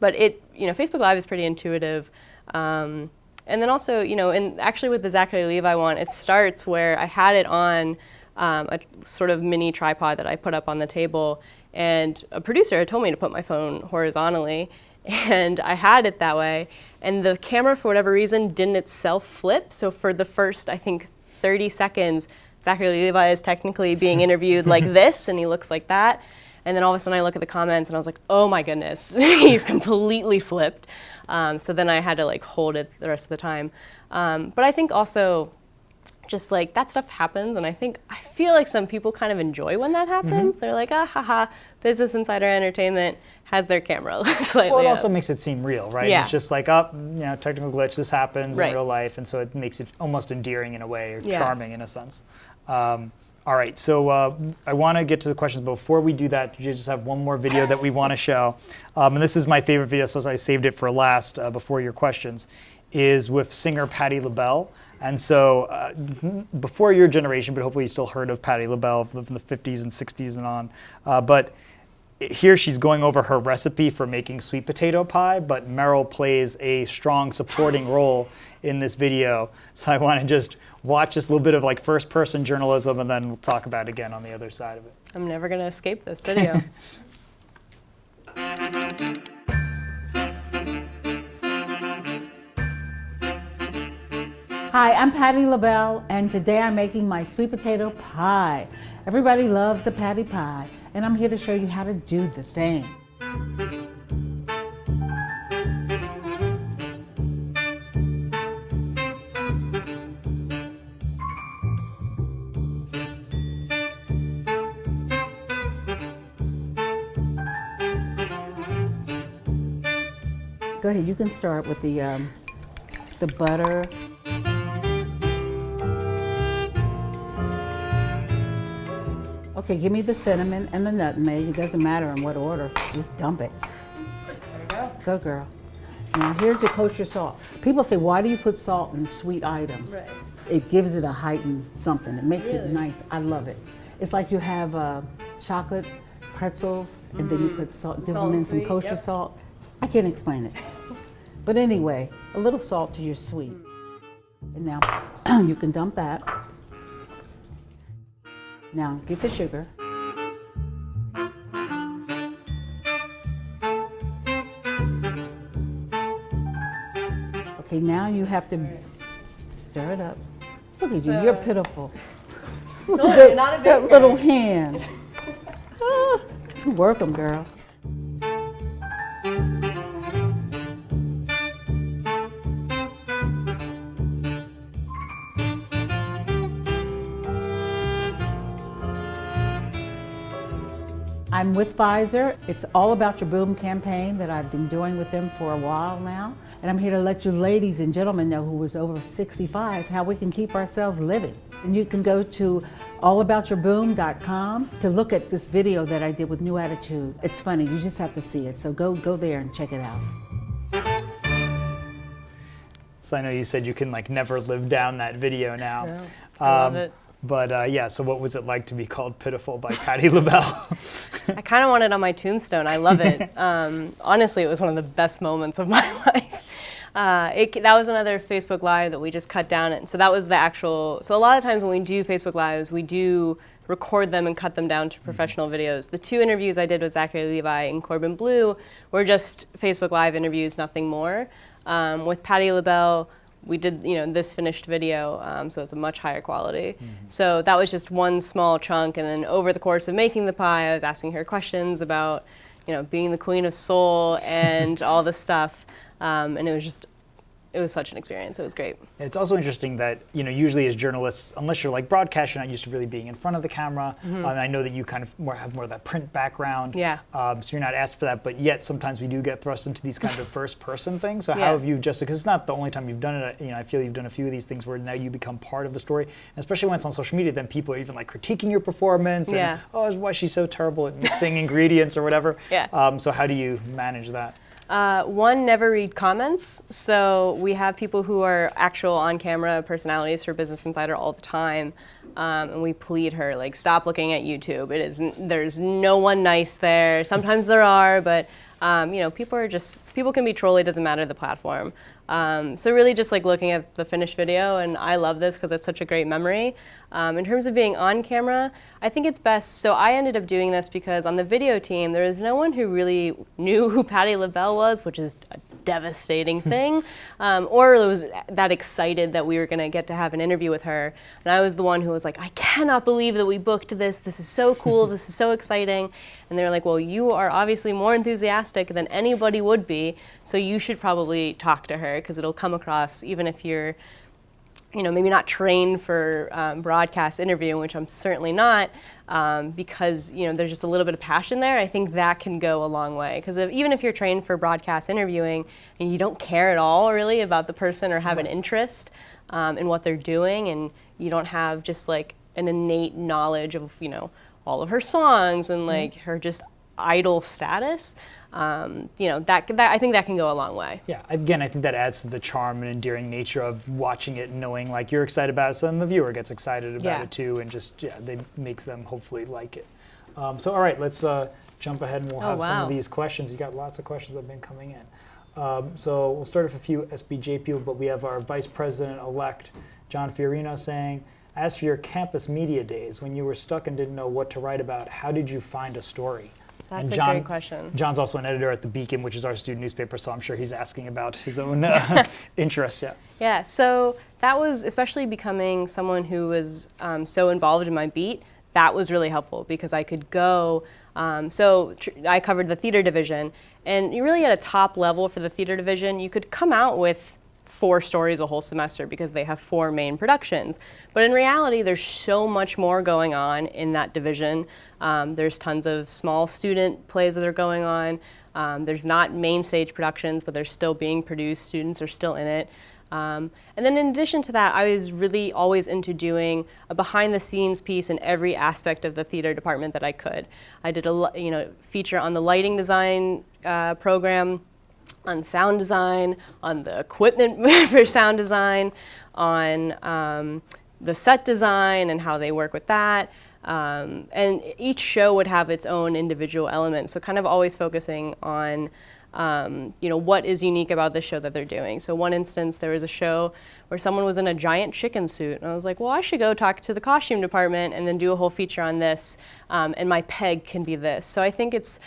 Facebook Live is pretty intuitive. And then also, and actually with the Zachary Levi one, it starts where I had it on a sort of mini tripod that I put up on the table, and a producer had told me to put my phone horizontally, and I had it that way, and the camera, for whatever reason, didn't itself flip. So for the first, I think, 30 seconds, Zachary Levi is technically being interviewed like this, and he looks like that. And then all of a sudden I look at the comments and I was like, oh my goodness, he's completely flipped. So then I had to hold it the rest of the time. But I think also just like that stuff happens, and I feel like some people kind of enjoy when that happens. They're like, ah, haha, Business Insider Entertainment has their camera slightly Well, it up. also makes it seem real, right? Yeah. It's just like, oh, technical glitch, this happens Right. in real life, and so it makes it almost endearing in a way, or Yeah. charming in a sense. All right, so I want to get to the questions, but before we do that, you just have one more video that we want to show. And this is my favorite video, so I saved it for last before your questions, is with singer Patti LaBelle. And so before your generation, but hopefully you still heard of Patti LaBelle from the 50s and 60s and on. But here she's going over her recipe for making sweet potato pie, but Meryl plays a strong supporting role in this video. So I want to just watch this little bit of like first person journalism, and then we'll talk about it again on the other side of it. I'm never going to escape this video. Hi, I'm Patti LaBelle, and today I'm making my sweet potato pie. Everybody loves a patty pie, and I'm here to show you how to do the thing. Go ahead, you can start with the butter. Okay, give me the cinnamon and the nutmeg. It doesn't matter in what order, just dump it. There you go. Go girl. Now here's your kosher salt. People say, why do you put salt in sweet items? Right. It gives it a heightened something. It makes it nice. I love it. It's like you have chocolate pretzels and then you put salt, dip them in some sweet, kosher yep. salt. I can't explain it. But anyway, a little salt to your sweet. And now you can dump that. Now get the sugar. Okay, now you have to stir it up. Look at you, you're pitiful. Look No, at you're not a that baker. little hand. You work them, girl. I'm with Pfizer. It's all about your boom campaign that I've been doing with them for a while now. And I'm here to let you ladies and gentlemen know who was over 65 how we can keep ourselves living. And you can go to allaboutyourboom.com to look at this video that I did with New Attitude. It's funny, you just have to see it. So go there and check it out. So I know you said you can like never live down that video now. No, I love it. But yeah, so what was it like to be called pitiful by Patti LaBelle? I kind of want it on my tombstone. I love it. Honestly, it was one of the best moments of my life. That was another Facebook Live that we just cut down. And so that was the actual, so a lot of times when we do Facebook Lives, we do record them and cut them down to professional videos. The 2 interviews I did with Zachary Levi and Corbin Bleu were just Facebook Live interviews, nothing more. With Patti LaBelle, we did, this finished video, so it's a much higher quality. So that was just one small chunk, and then over the course of making the pie, I was asking her questions about, being the queen of soul and all this stuff, and it was such an experience. It was great. It's also interesting that, usually as journalists, unless you're like broadcast, you're not used to really being in front of the camera. And I know that you kind of have more of that print background. Yeah. So you're not asked for that, but yet sometimes we do get thrust into these kind of first person things. So Yeah. how have you adjusted? Because it's not the only time you've done it. I feel you've done a few of these things where now you become part of the story. And especially when it's on social media, then people are even like critiquing your performance. Yeah. And, oh, why is she so terrible at mixing ingredients or whatever. Yeah. So how do you manage that? One, never read comments. So we have people who are actual on-camera personalities for Business Insider all the time, and we plead her, like, stop looking at YouTube. There's no one nice there. Sometimes there are, but people can be trolly. Doesn't matter the platform. So really just like looking at the finished video, and I love this because it's such a great memory. In terms of being on camera, I think it's best, so I ended up doing this because on the video team, there was no one who really knew who Patti LaBelle was, which is a devastating thing, or was that excited that we were gonna get to have an interview with her. And I was the one who was like, I cannot believe that we booked this. This is so cool, this is so exciting. And they were like, well, you are obviously more enthusiastic than anybody would be, so you should probably talk to her because it'll come across, even if you're maybe not trained for broadcast interviewing, which I'm certainly not, because there's just a little bit of passion there. I think that can go a long way, because even if you're trained for broadcast interviewing and you don't care at all really about the person or have an interest in what they're doing, and you don't have just like an innate knowledge of all of her songs and like her just idol status, that I think that can go a long way. Yeah, again, I think that adds to the charm and endearing nature of watching it and knowing like you're excited about it, so then the viewer gets excited about it too, and just, they makes them hopefully like it. So all right, let's jump ahead and we'll have some of these questions. You got lots of questions that have been coming in. So we'll start with a few SBJ people, but we have our Vice President-elect, John Fiorino, saying, as for your campus media days, when you were stuck and didn't know what to write about, how did you find a story? That's a great question. John's also an editor at The Beacon, which is our student newspaper, so I'm sure he's asking about his own interests. Yeah, so that was, especially becoming someone who was so involved in my beat, that was really helpful because I could go, I covered the theater division, and you really at a top level for the theater division, you could come out with 4 stories a whole semester because they have 4 main productions. But in reality, there's so much more going on in that division. There's tons of small student plays that are going on. There's not main stage productions, but they're still being produced. Students are still in it. And then in addition to that, I was really always into doing a behind the scenes piece in every aspect of the theater department that I could. I did a feature on the lighting design program, on sound design, on the equipment for sound design, on the set design and how they work with that. And each show would have its own individual elements, so kind of always focusing on what is unique about the show that they're doing. So one instance, there was a show where someone was in a giant chicken suit, and I was like, well, I should go talk to the costume department and then do a whole feature on this, and my peg can be this. So I think it's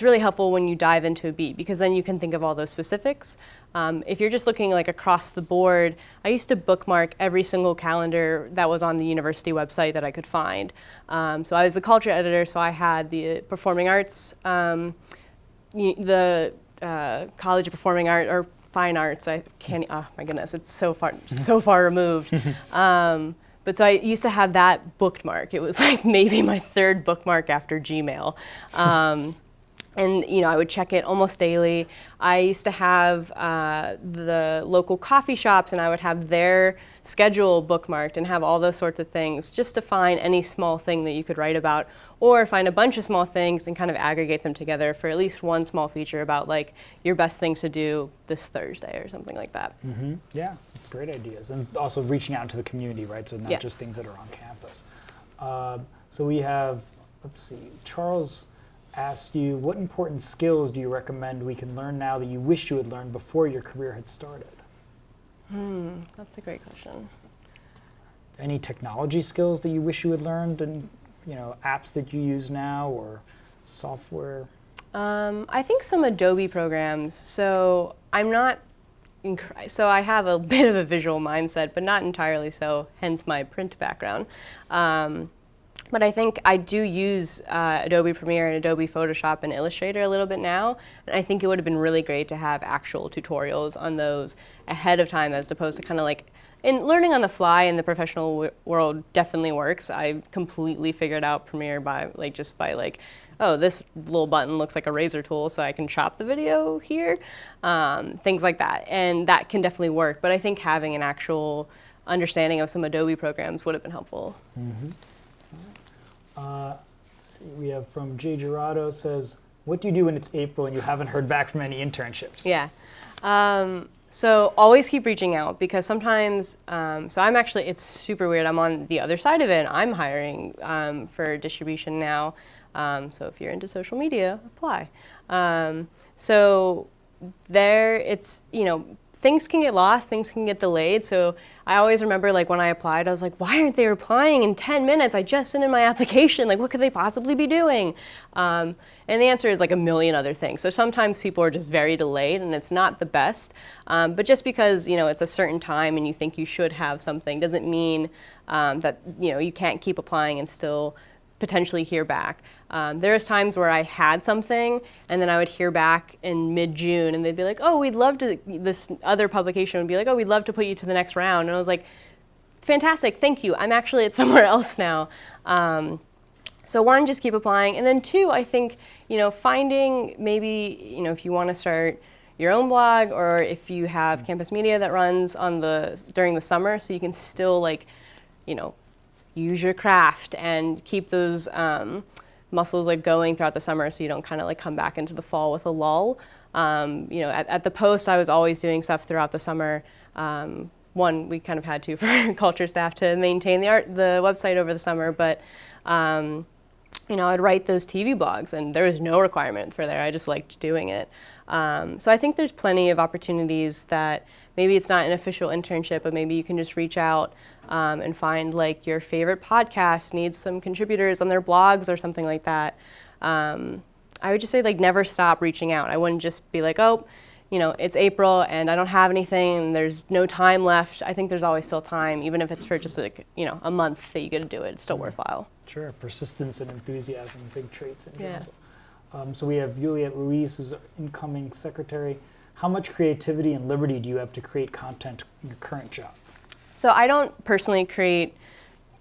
really helpful when you dive into a beat, because then you can think of all those specifics. If you're just looking like across the board, I used to bookmark every single calendar that was on the university website that I could find. So I was the culture editor, so I had the performing arts, the College of Performing Art or Fine Arts. I can't. Oh my goodness, it's so far removed. But so I used to have that bookmark. It was like maybe my 3rd bookmark after Gmail. And I would check it almost daily. I used to have the local coffee shops, and I would have their schedule bookmarked and have all those sorts of things, just to find any small thing that you could write about, or find a bunch of small things and kind of aggregate them together for at least one small feature about like your best things to do this Thursday or something like that. Mm-hmm. Yeah, it's great ideas, and also reaching out to the community, right? So not just things that are on campus. So we have, let's see, Charles asked you, what important skills do you recommend we can learn now that you wish you had learned before your career had started? That's a great question. Any technology skills that you wish you had learned, and apps that you use now or software? I think some Adobe programs. So I'm not, so I have a bit of a visual mindset, but not entirely so, hence my print background. But I think I do use Adobe Premiere and Adobe Photoshop and Illustrator a little bit now, and I think it would have been really great to have actual tutorials on those ahead of time, as opposed to kind of like, and learning on the fly in the professional world definitely works. I completely figured out Premiere by oh, this little button looks like a razor tool, so I can chop the video here, things like that, and that can definitely work. But I think having an actual understanding of some Adobe programs would have been helpful. Mm-hmm. See, we have from Jay Gerardo says, what do you do when it's April and you haven't heard back from any internships? Yeah. So always keep reaching out, because sometimes, so I'm actually, it's super weird. I'm on the other side of it. I'm hiring for distribution now. So if you're into social media, apply. So there, it's, things can get lost, things can get delayed. So I always remember, like, when I applied, I was like, why aren't they replying in 10 minutes? I just sent in my application. Like, what could they possibly be doing? And the answer is like a million other things. So sometimes people are just very delayed, and it's not the best. But just because, it's a certain time and you think you should have something doesn't mean that, you can't keep applying and still potentially hear back. There was times where I had something and then I would hear back in mid-June and they'd be like, oh, we'd love to, this other publication would be like, oh, we'd love to put you to the next round. And I was like, fantastic, thank you. I'm actually at somewhere else now. So one, just keep applying. And then two, I think, finding maybe, if you want to start your own blog, or if you have campus media that runs during the summer, so you can still use your craft and keep those muscles going throughout the summer, so you don't kind of come back into the fall with a lull. At the Post, I was always doing stuff throughout the summer. One, we kind of had to for culture staff to maintain the website over the summer, but I'd write those TV blogs, and there was no requirement for there. I just liked doing it. So I think there's plenty of opportunities that maybe it's not an official internship, but maybe you can just reach out and find your favorite podcast needs some contributors on their blogs or something like that. I would just say never stop reaching out. I wouldn't just be like, oh, it's April and I don't have anything and there's no time left. I think there's always still time, even if it's for just a month that you get to do it. It's still worthwhile. Sure, persistence and enthusiasm, big traits in Yeah. journalism. So we have Juliet Ruiz, who's our incoming secretary. How much creativity and liberty do you have to create content in your current job? So I don't personally create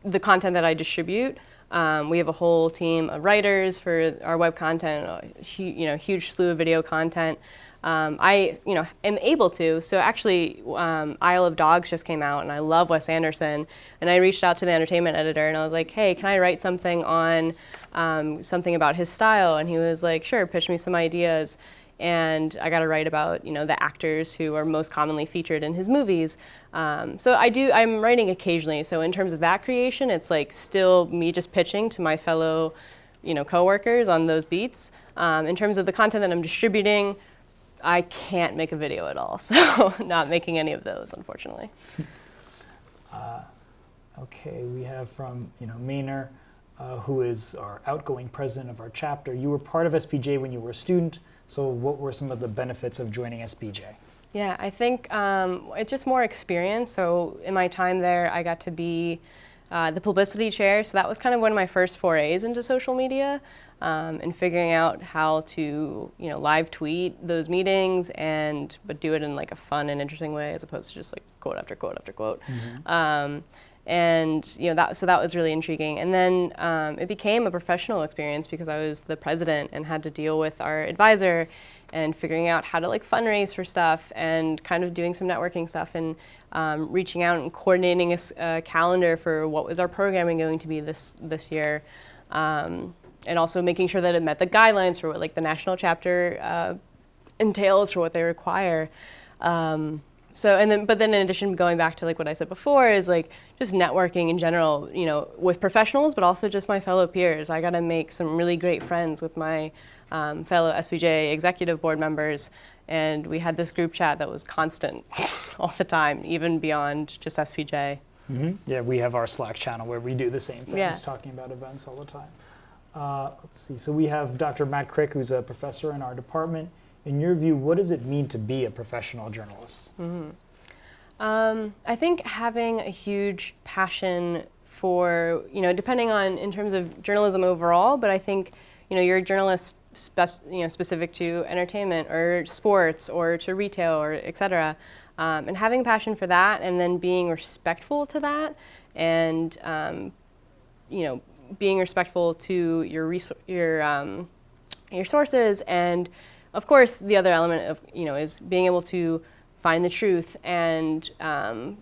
the content that I distribute. We have a whole team of writers for our web content, huge slew of video content. I am able to. So actually, Isle of Dogs just came out, and I love Wes Anderson. And I reached out to the entertainment editor, and I was like, hey, can I write something on something about his style? And he was like, sure, pitch me some ideas. And I got to write about the actors who are most commonly featured in his movies. So I'm writing occasionally. So in terms of that creation, it's still me just pitching to my fellow coworkers on those beats. In terms of the content that I'm distributing, I can't make a video at all, so not making any of those, unfortunately. Okay, we have from Maynor, who is our outgoing president of our chapter. You were part of SPJ when you were a student, so what were some of the benefits of joining SPJ? Yeah, I think it's just more experience. So in my time there, I got to be the publicity chair, so that was kind of one of my first forays into social media. And figuring out how to, live tweet those meetings but do it in a fun and interesting way as opposed to just quote after quote after quote. Mm-hmm. That was really intriguing. And then it became a professional experience because I was the president and had to deal with our advisor and figuring out how to fundraise for stuff and kind of doing some networking stuff and reaching out and coordinating a calendar for what was our programming going to be this year. And also making sure that it met the guidelines for what the national chapter entails for what they require. But then in addition, going back to what I said before is just networking in general, with professionals, but also just my fellow peers. I got to make some really great friends with my fellow SPJ executive board members, and we had this group chat that was constant all the time, even beyond just SPJ. Mm-hmm. Yeah, we have our Slack channel where we do the same things, Yeah. talking about events all the time. Let's see, so we have Dr. Matt Crick, who's a professor in our department. In your view, what does it mean to be a professional journalist? Mm-hmm. I think having a huge passion for, depending on in terms of journalism overall, but I think, you're a journalist specific to entertainment or sports or to retail or et cetera, and having passion for that and then being respectful to that and, being respectful to your sources, and of course the other element of is being able to find the truth and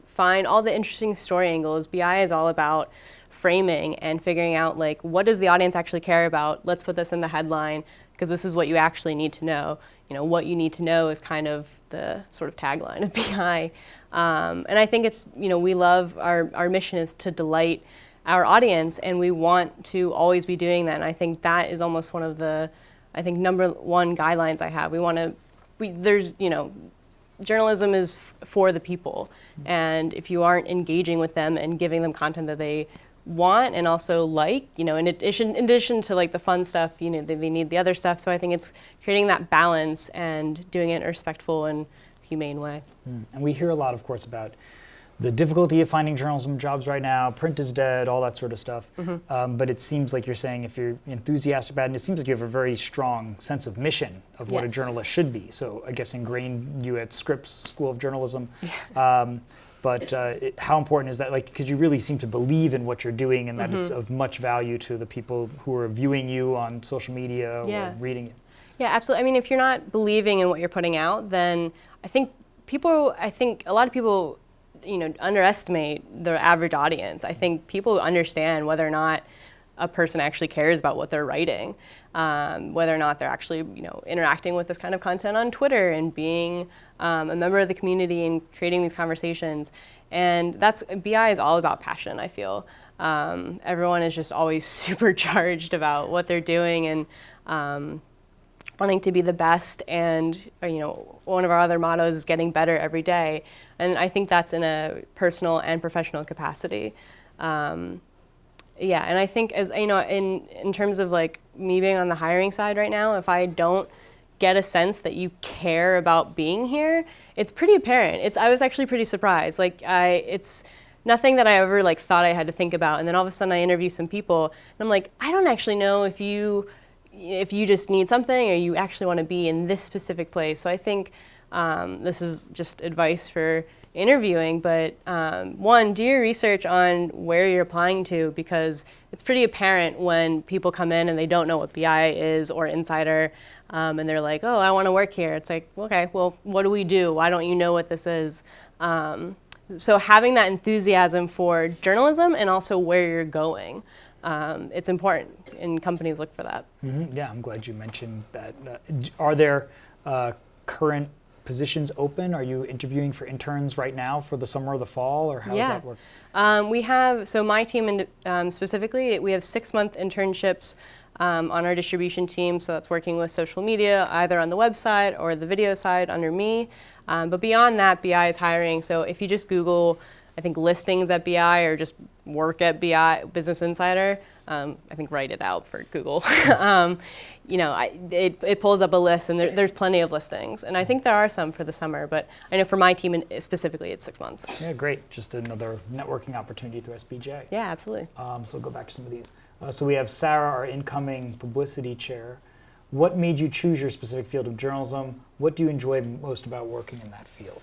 find all the interesting story angles. BI is all about framing and figuring out what does the audience actually care about. Let's put this in the headline because this is what you actually need to know. What you need to know is kind of the sort of tagline of BI, and I think it's we love our mission is to delight our audience, and we want to always be doing that. And I think that is almost one of the, number one guidelines I have. Journalism is for the people, and if you aren't engaging with them and giving them content that they want and also in addition to the fun stuff, they need the other stuff. So I think it's creating that balance and doing it in a respectful and humane way. And we hear a lot, of course, about the difficulty of finding journalism jobs right now, print is dead, all that sort of stuff. But it seems like you're saying if you're enthusiastic about it, and it seems like you have a very strong sense of mission of what a journalist should be. So I guess ingrained you at Scripps School of Journalism. But how important is that? Like, because you really seem to believe in what you're doing and that it's of much value to the people who are viewing you on social media or reading it. Yeah, absolutely. I mean, if you're not believing in what you're putting out, then I think a lot of people, underestimate the average audience. I think people understand whether or not a person actually cares about what they're writing, whether or not they're actually, interacting with this kind of content on Twitter and being a member of the community and creating these conversations. And BI is all about passion, I feel. Everyone is just always supercharged about what they're doing and wanting to be the best, and one of our other mottos is getting better every day, and I think that's in a personal and professional capacity. And I think, as in terms of like me being on the hiring side right now, if I don't get a sense that you care about being here, it's pretty apparent. I was actually pretty surprised. Like it's nothing that I ever like thought I had to think about, and then all of a sudden I interview some people, and I'm like, I don't actually know if you just need something or you actually want to be in this specific place. So I think this is just advice for interviewing, but one, do your research on where you're applying to, because it's pretty apparent when people come in and they don't know what BI is or Insider, and they're like, oh, I want to work here. It's like, okay, well, what do we do? Why don't you know what this is? So having that enthusiasm for journalism and also where you're going, it's important, and companies look for that. Yeah, I'm glad you mentioned that. Are there current positions open? Are you interviewing for interns right now for the summer or the fall, or how does that work? We have, so my team specifically, we have 6-month internships on our distribution team, so that's working with social media, either on the website or the video side under me. But beyond that, BI is hiring, so if you just Google, I think, listings at BI or just work at BI, Business Insider, I think write it out for Google. It pulls up a list, and there's plenty of listings. And I think there are some for the summer, but I know for my team specifically, it's 6 months. Yeah, great. Just another networking opportunity through SBJ. Yeah, absolutely. So go back to some of these. So we have Sarah, our incoming publicity chair. What made you choose your specific field of journalism? What do you enjoy most about working in that field?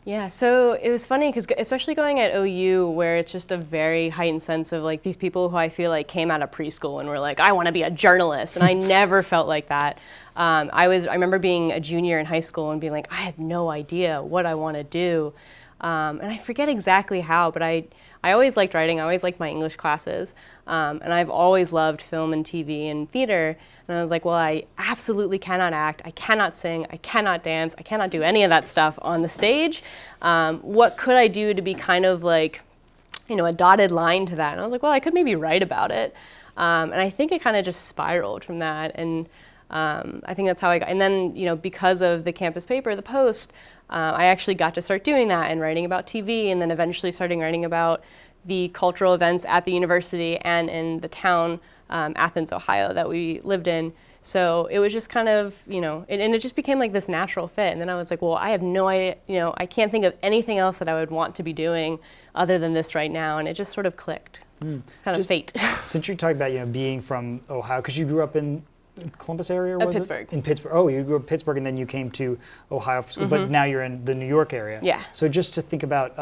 Yeah, so it was funny because especially going at OU, where it's just a very heightened sense of like these people who I feel like came out of preschool and were like, I want to be a journalist, and I never felt like that. I remember being a junior in high school and being like, I have no idea what I want to do, and I forget exactly how, but I always liked writing. I always liked my English classes, and I've always loved film and TV and theater. And I was like, well, I absolutely cannot act, I cannot sing, I cannot dance, I cannot do any of that stuff on the stage. What could I do to be kind of like, a dotted line to that? And I was like, well, I could maybe write about it. And I think it kind of just spiraled from that. And I think that's how I got, and then, because of the campus paper, the Post, I actually got to start doing that and writing about TV, and then eventually starting writing about the cultural events at the university and in the town, Athens, Ohio, that we lived in. So it was just kind of, and it just became like this natural fit. And then I was like, well, I have no idea, I can't think of anything else that I would want to be doing other than this right now. And it just sort of clicked, kind of fate. Since you're talking about, being from Ohio, because you grew up in Columbus area, was Pittsburgh. It? In Pittsburgh. Oh, you grew up in Pittsburgh, and then you came to Ohio for school, but now you're in the New York area. Yeah. So just to think about,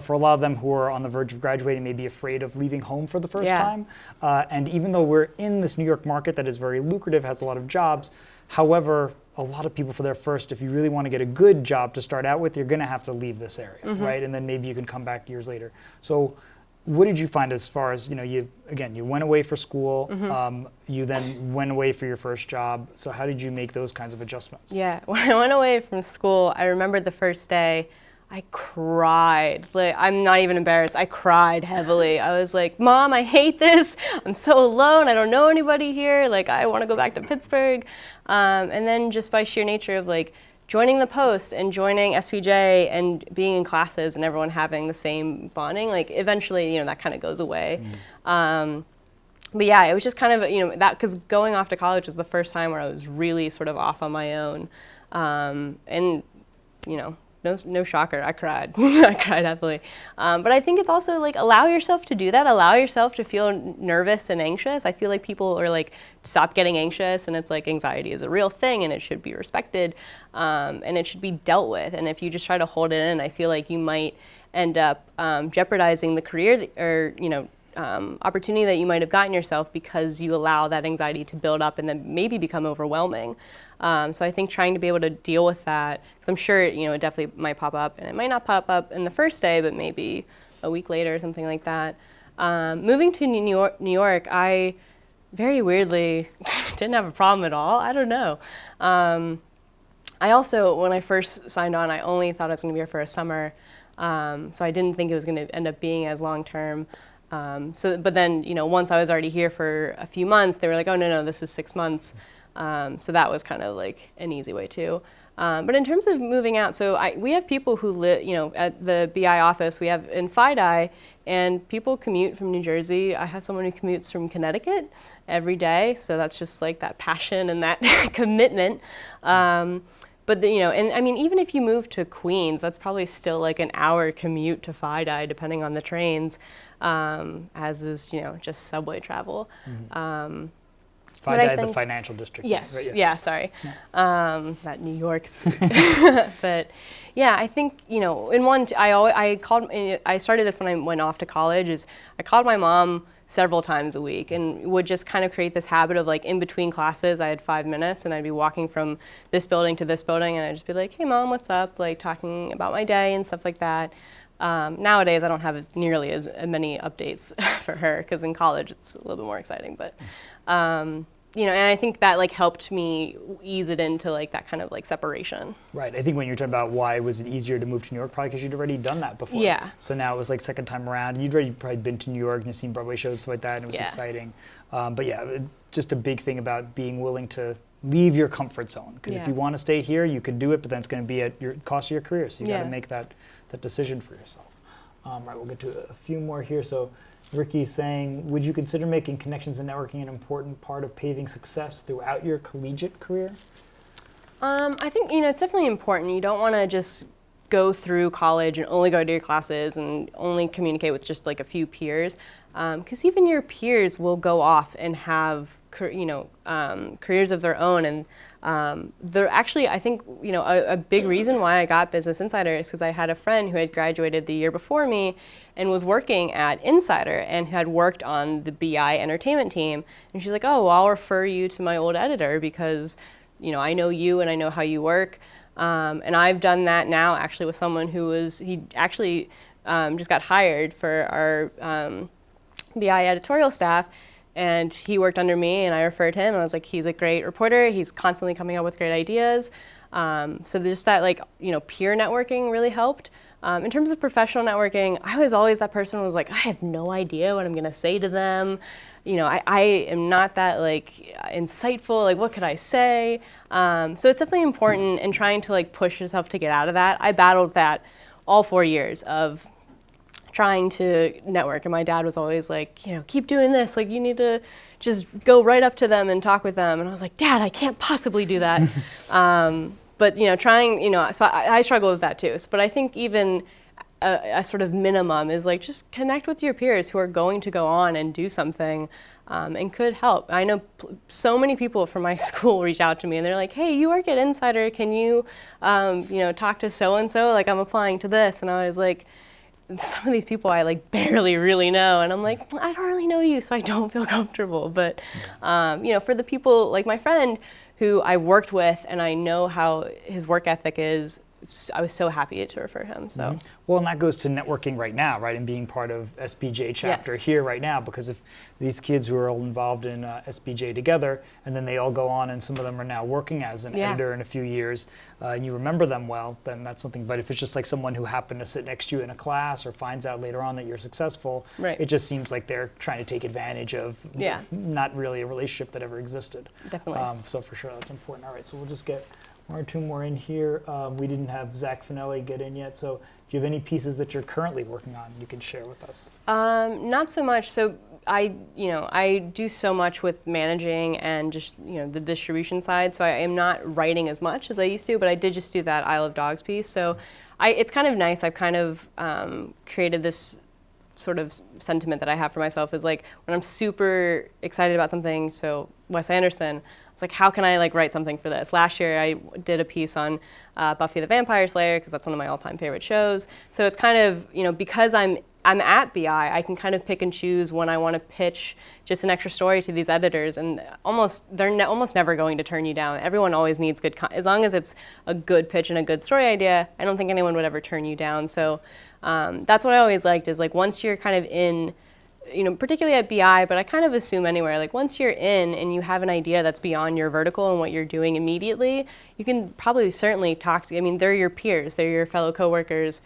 for a lot of them who are on the verge of graduating, may be afraid of leaving home for the first time. And even though we're in this New York market that is very lucrative, has a lot of jobs, however, a lot of people for their first, if you really want to get a good job to start out with, you're going to have to leave this area, right? And then maybe you can come back years later. So what did you find as far as, you went away for school, you then went away for your first job. So how did you make those kinds of adjustments? Yeah, when I went away from school, I remember the first day, I cried. Like, I'm not even embarrassed. I cried heavily. I was like, Mom, I hate this. I'm so alone. I don't know anybody here. Like, I want to go back to Pittsburgh. And then just by sheer nature of like joining the Post and joining SPJ and being in classes and everyone having the same bonding, like eventually, that kind of goes away. But yeah, it was just kind of, that, because going off to college was the first time where I was really sort of off on my own. And, no shocker, I cried. I cried heavily. But I think it's also like allow yourself to do that. Allow yourself to feel nervous and anxious. I feel like people are like, stop getting anxious, and it's like anxiety is a real thing and it should be respected, and it should be dealt with. And if you just try to hold it in, I feel like you might end up jeopardizing the career or, opportunity that you might have gotten yourself because you allow that anxiety to build up and then maybe become overwhelming. So I think trying to be able to deal with that, because I'm sure, it definitely might pop up, and it might not pop up in the first day, but maybe a week later or something like that. Moving to New York, I very weirdly didn't have a problem at all. I don't know. I also, when I first signed on, I only thought I was going to be here for a summer, so I didn't think it was going to end up being as long term. But then, once I was already here for a few months, they were like, oh, no, this is 6 months. So that was kind of like an easy way too. But in terms of moving out, so we have people who live, at the BI office, we have in FIDI, and people commute from New Jersey. I have someone who commutes from Connecticut every day. So that's just like that passion and that commitment. But and I mean, even if you move to Queens, that's probably still like an hour commute to FIDI, depending on the trains, as is, just subway travel. FIDI, think, the financial district. Yes, right? yeah, sorry. That New York speak. But yeah, I think, I started this when I went off to college, is I called my mom several times a week and would just kind of create this habit of like in between classes, I had 5 minutes and I'd be walking from this building to this building and I'd just be like, hey mom, what's up? Like talking about my day and stuff like that. Nowadays I don't have nearly as many updates for her because in college it's a little bit more exciting, but and I think that like helped me ease it into like that kind of like separation. Right. I think when you're talking about why was it easier to move to New York, probably because you'd already done that before. Yeah. So now it was like second time around. You'd already probably been to New York and you've seen Broadway shows, stuff like that, and it was exciting. But yeah, just a big thing about being willing to leave your comfort zone. Because if you want to stay here, you could do it, but then it's going to be at your cost of your career. So you got to make that decision for yourself. Right. We'll get to a few more here. So Ricky's saying, would you consider making connections and networking an important part of paving success throughout your collegiate career? I think, it's definitely important. You don't want to just go through college and only go to your classes and only communicate with just like a few peers. Because even your peers will go off and have, careers of their own. And they're actually, I think, a big reason why I got Business Insider is because I had a friend who had graduated the year before me and was working at Insider and had worked on the BI entertainment team. And she's like, oh, well, I'll refer you to my old editor because, I know you and I know how you work. And I've done that now actually with someone he actually just got hired for our BI editorial staff. And he worked under me and I referred him. I was like, he's a great reporter. He's constantly coming up with great ideas. So just that peer networking really helped. In terms of professional networking, I was always that person who was like, I have no idea what I'm going to say to them. I am not that insightful. Like, what could I say? So it's definitely important in trying to push yourself to get out of that. I battled that all 4 years of trying to network, and my dad was always like, keep doing this, you need to just go right up to them and talk with them, and I was like, Dad, I can't possibly do that. But trying, so I struggle with that too. But I think even a sort of minimum is just connect with your peers who are going to go on and do something and could help. I know so many people from my school reach out to me and they're like, hey, you work at Insider, can you talk to so-and-so, I'm applying to this, and I was like, some of these people I barely really know, and I'm like, I don't really know you, so I don't feel comfortable. But for the people like my friend who I worked with and I know how his work ethic is, I was so happy to refer him. So. Mm-hmm. Well, and that goes to networking right now, right, and being part of SBJ chapter here right now, because if these kids who are all involved in SBJ together, and then they all go on and some of them are now working as an editor in a few years, and you remember them well, then that's something. But if it's just someone who happened to sit next to you in a class or finds out later on that you're successful, it just seems like they're trying to take advantage of not really a relationship that ever existed. Definitely. So for sure, that's important. All right, so we'll just get one or two more in here. We didn't have Zach Finelli get in yet, so do you have any pieces that you're currently working on you can share with us? Not so much. So I do so much with managing and just, the distribution side. So I am not writing as much as I used to, but I did just do that Isle of Dogs piece. So it's kind of nice. I've kind of created this sort of sentiment that I have for myself is like when I'm super excited about something. So Wes Anderson, I was like, how can I write something for this? Last year I did a piece on Buffy the Vampire Slayer because that's one of my all-time favorite shows. So it's kind of, because I'm at BI, I can kind of pick and choose when I want to pitch just an extra story to these editors, and they're almost never going to turn you down. Everyone always needs good as long as it's a good pitch and a good story idea, I don't think anyone would ever turn you down. So that's what I always liked is once you're kind of in, particularly at BI, but I kind of assume anywhere, once you're in and you have an idea that's beyond your vertical and what you're doing immediately, you can probably certainly talk to, they're your peers, they're your fellow coworkers.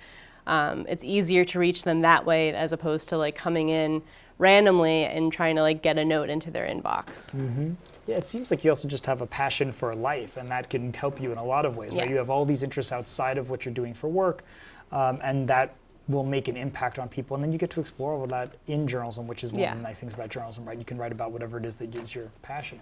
It's easier to reach them that way as opposed to coming in randomly and trying to get a note into their inbox. Mm-hmm. Yeah, it seems like you also just have a passion for life, and that can help you in a lot of ways. Yeah. Right? You have all these interests outside of what you're doing for work, and that will make an impact on people, and then you get to explore all of that in journalism, which is one of the nice things about journalism, right? You can write about whatever it is that is your passion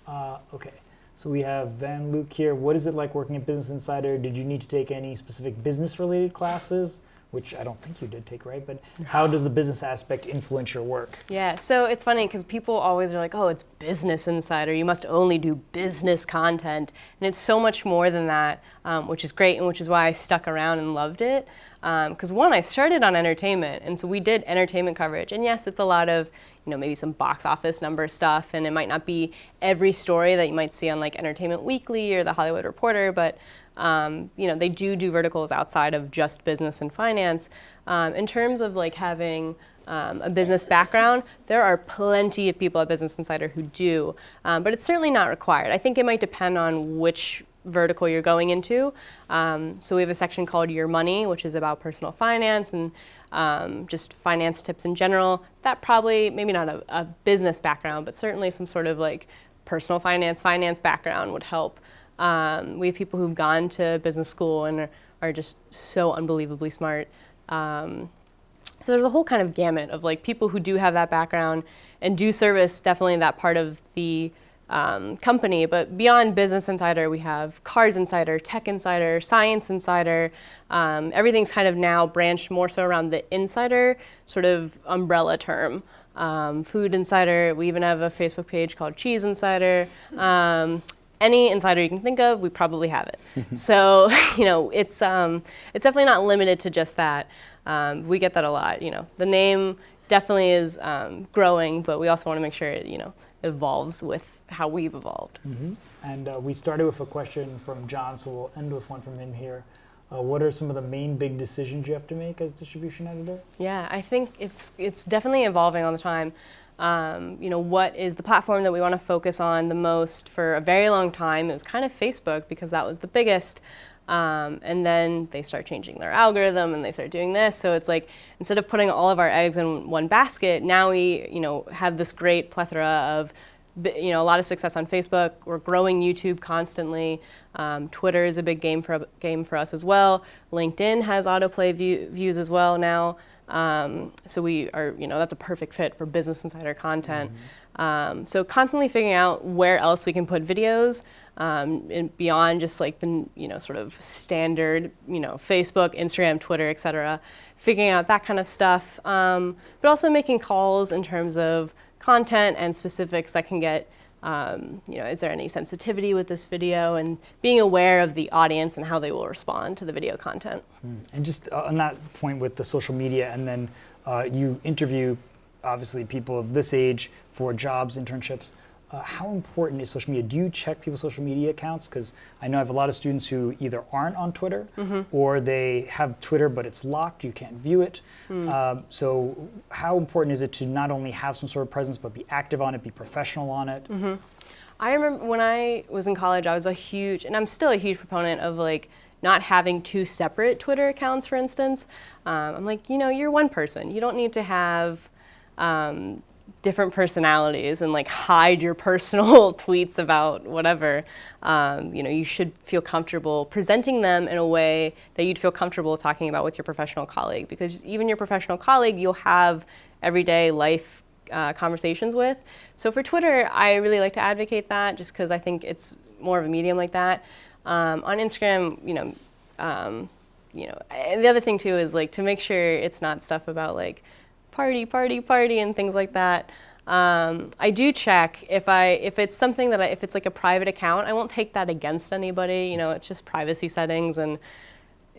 area. Okay. So we have Van Luke here. What is it like working at Business Insider? Did you need to take any specific business-related classes? Which I don't think you did take, right? But how does the business aspect influence your work? Yeah, so it's funny because people always are like, oh, it's Business Insider. You must only do business content. And it's so much more than that, which is great and which is why I stuck around and loved it. Because one, I started on entertainment, and so we did entertainment coverage. And yes, it's a lot of, maybe some box office number stuff, and it might not be every story that you might see on Entertainment Weekly or the Hollywood Reporter, but they do verticals outside of just business and finance. In terms of having a business background, there are plenty of people at Business Insider who do, but it's certainly not required. I think it might depend on which vertical you're going into. So we have a section called Your Money, which is about personal finance and just finance tips in general. That probably, maybe not a business background, but certainly some sort of personal finance background would help. We have people who've gone to business school and are just so unbelievably smart. So there's a whole kind of gamut of people who do have that background and do service definitely that part of the company. But beyond Business Insider, we have Cars Insider, Tech Insider, Science Insider. Everything's kind of now branched more so around the insider sort of umbrella term. Food Insider, we even have a Facebook page called Cheese Insider. Any insider you can think of, we probably have it. So, it's definitely not limited to just that. We get that a lot. The name definitely is growing, but we also want to make sure it, evolves with how we've evolved. Mm-hmm. And we started with a question from John, so we'll end with one from him here. What are some of the main big decisions you have to make as distribution editor? Yeah, I think it's definitely evolving all the time. What is the platform that we want to focus on the most? For a very long time, it was kind of Facebook because that was the biggest. And then they start changing their algorithm and they start doing this. So it's instead of putting all of our eggs in one basket, now we, have this great plethora of, a lot of success on Facebook. We're growing YouTube constantly. Twitter is a big game for us as well. LinkedIn has autoplay views as well now. So we are, that's a perfect fit for Business Insider content. So constantly figuring out where else we can put videos beyond just the, sort of standard, Facebook, Instagram, Twitter, etc. Figuring out that kind of stuff, but also making calls in terms of content and specifics that can get, is there any sensitivity with this video, and being aware of the audience and how they will respond to the video content. And just on that point with the social media, and then you interview, obviously, people of this age for jobs, internships. How important is social media? Do you check people's social media accounts? Because I know I have a lot of students who either aren't on Twitter or they have Twitter, but it's locked. You can't view it. So how important is it to not only have some sort of presence, but be active on it, be professional on it? I remember when I was in college, I was and I'm still a huge proponent of not having two separate Twitter accounts, for instance. I'm you're one person. You don't need to have different personalities and hide your personal tweets about whatever. You should feel comfortable presenting them in a way that you'd feel comfortable talking about with your professional colleague, because even your professional colleague, you'll have everyday life conversations with. So for Twitter, I really like to advocate that just because I think it's more of a medium like that. On Instagram, and the other thing too is like to make sure it's not stuff about like party and things like that. I do check if it's something that if it's like a private account, I won't take that against anybody. It's just privacy settings, and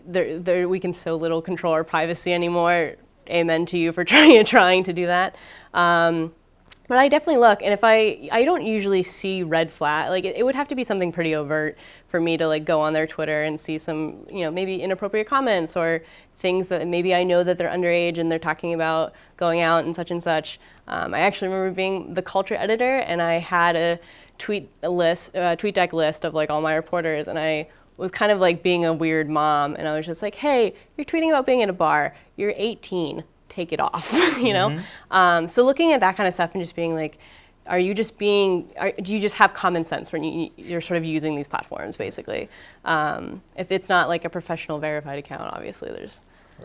we can so little control our privacy anymore. Amen to you for trying to do that. But I definitely look, and if I don't usually see red flag, like it would have to be something pretty overt for me to like go on their Twitter and see some, maybe inappropriate comments or things that maybe I know that they're underage and they're talking about going out and such. I actually remember being the culture editor, and I had a tweet deck list of like all my reporters, and I was kind of like being a weird mom, and I was just like, hey, you're tweeting about being at a bar, you're 18. Take it off, So looking at that kind of stuff and just being like, do you just have common sense when you're sort of using these platforms, basically? If it's not like a professional verified account, obviously there's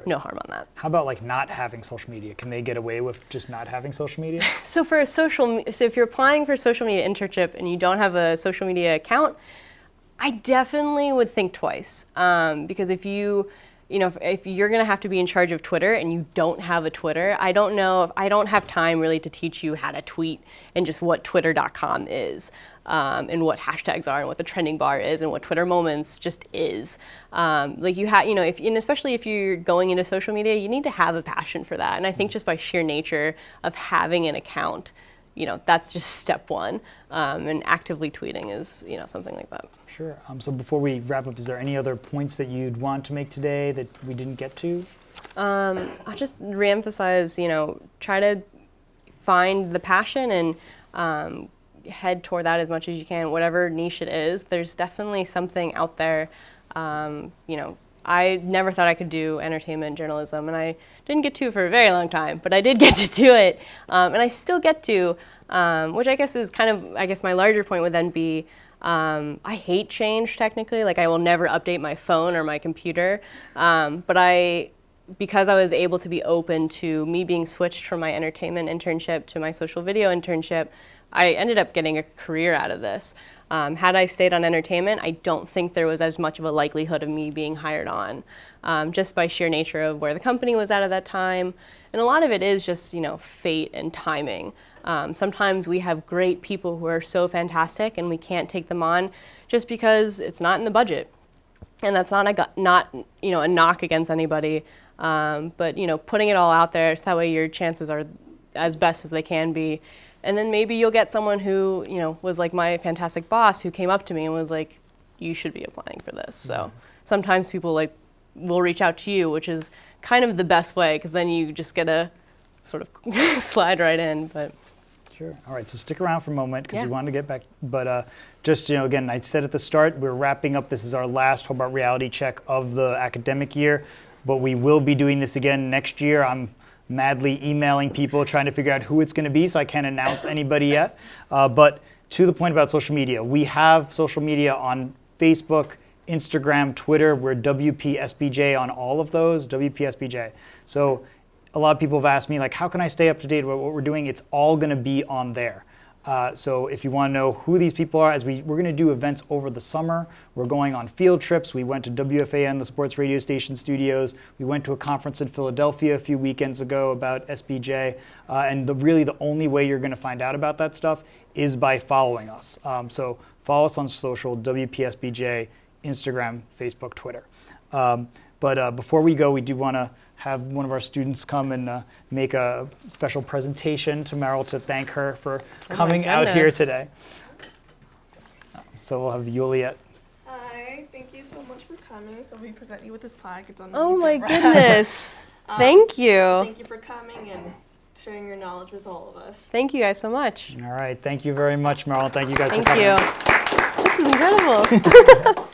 no harm on that. How about like not having social media? Can they get away with just not having social media? So if you're applying for a social media internship and you don't have a social media account, I definitely would think twice, because if you're going to have to be in charge of Twitter and you don't have a Twitter, I don't have time really to teach you how to tweet and just what twitter.com is, and what hashtags are and what the trending bar is and what Twitter moments just is. And especially if you're going into social media, you need to have a passion for that. And I think just by sheer nature of having an account, that's just step one. And actively tweeting is, something like that. Sure. So before we wrap up, is there any other points that you'd want to make today that we didn't get to? I'll just reemphasize, try to find the passion and head toward that as much as you can, whatever niche it is. There's definitely something out there. I never thought I could do entertainment journalism, and I didn't get to for a very long time, but I did get to do it, and I still get to, which I guess is my larger point would then be, I hate change technically, like I will never update my phone or my computer, but because I was able to be open to me being switched from my entertainment internship to my social video internship, I ended up getting a career out of this. Had I stayed on entertainment, I don't think there was as much of a likelihood of me being hired on, just by sheer nature of where the company was at that time. And a lot of it is just, fate and timing. Sometimes we have great people who are so fantastic and we can't take them on just because it's not in the budget. And that's not a knock against anybody, but putting it all out there so that way your chances are as best as they can be. And then maybe you'll get someone who, was like my fantastic boss who came up to me and was like, you should be applying for this. So sometimes people will reach out to you, which is kind of the best way, because then you just get to sort of slide right in. But sure. All right, so stick around for a moment because we want to get back. But just, again, I said at the start, we're wrapping up. This is our last Hobart Reality Check of the academic year, but we will be doing this again next year. I'm madly emailing people trying to figure out who it's going to be, so I can't announce anybody yet. But to the point about social media, we have social media on Facebook, Instagram, Twitter. We're WPSBJ on all of those, WPSBJ. So a lot of people have asked me, how can I stay up to date with what we're doing? It's all going to be on there. So if you want to know who these people are, we're going to do events over the summer. We're going on field trips. We went to WFAN, the sports radio station studios. We went to a conference in Philadelphia a few weekends ago about SBJ. And really the only way you're going to find out about that stuff is by following us. So follow us on social, WPSBJ, Instagram, Facebook, Twitter. But before we go, we do want to have one of our students come and make a special presentation to Meryl to thank her for coming out here today. So we'll have Juliet. Hi, thank you so much for coming. So we present you with this plaque. It's on the oh my goodness. Thank you. Thank you for coming and sharing your knowledge with all of us. Thank you guys so much. All right, thank you very much, Meryl. Thank you guys for coming. Thank you. This is incredible.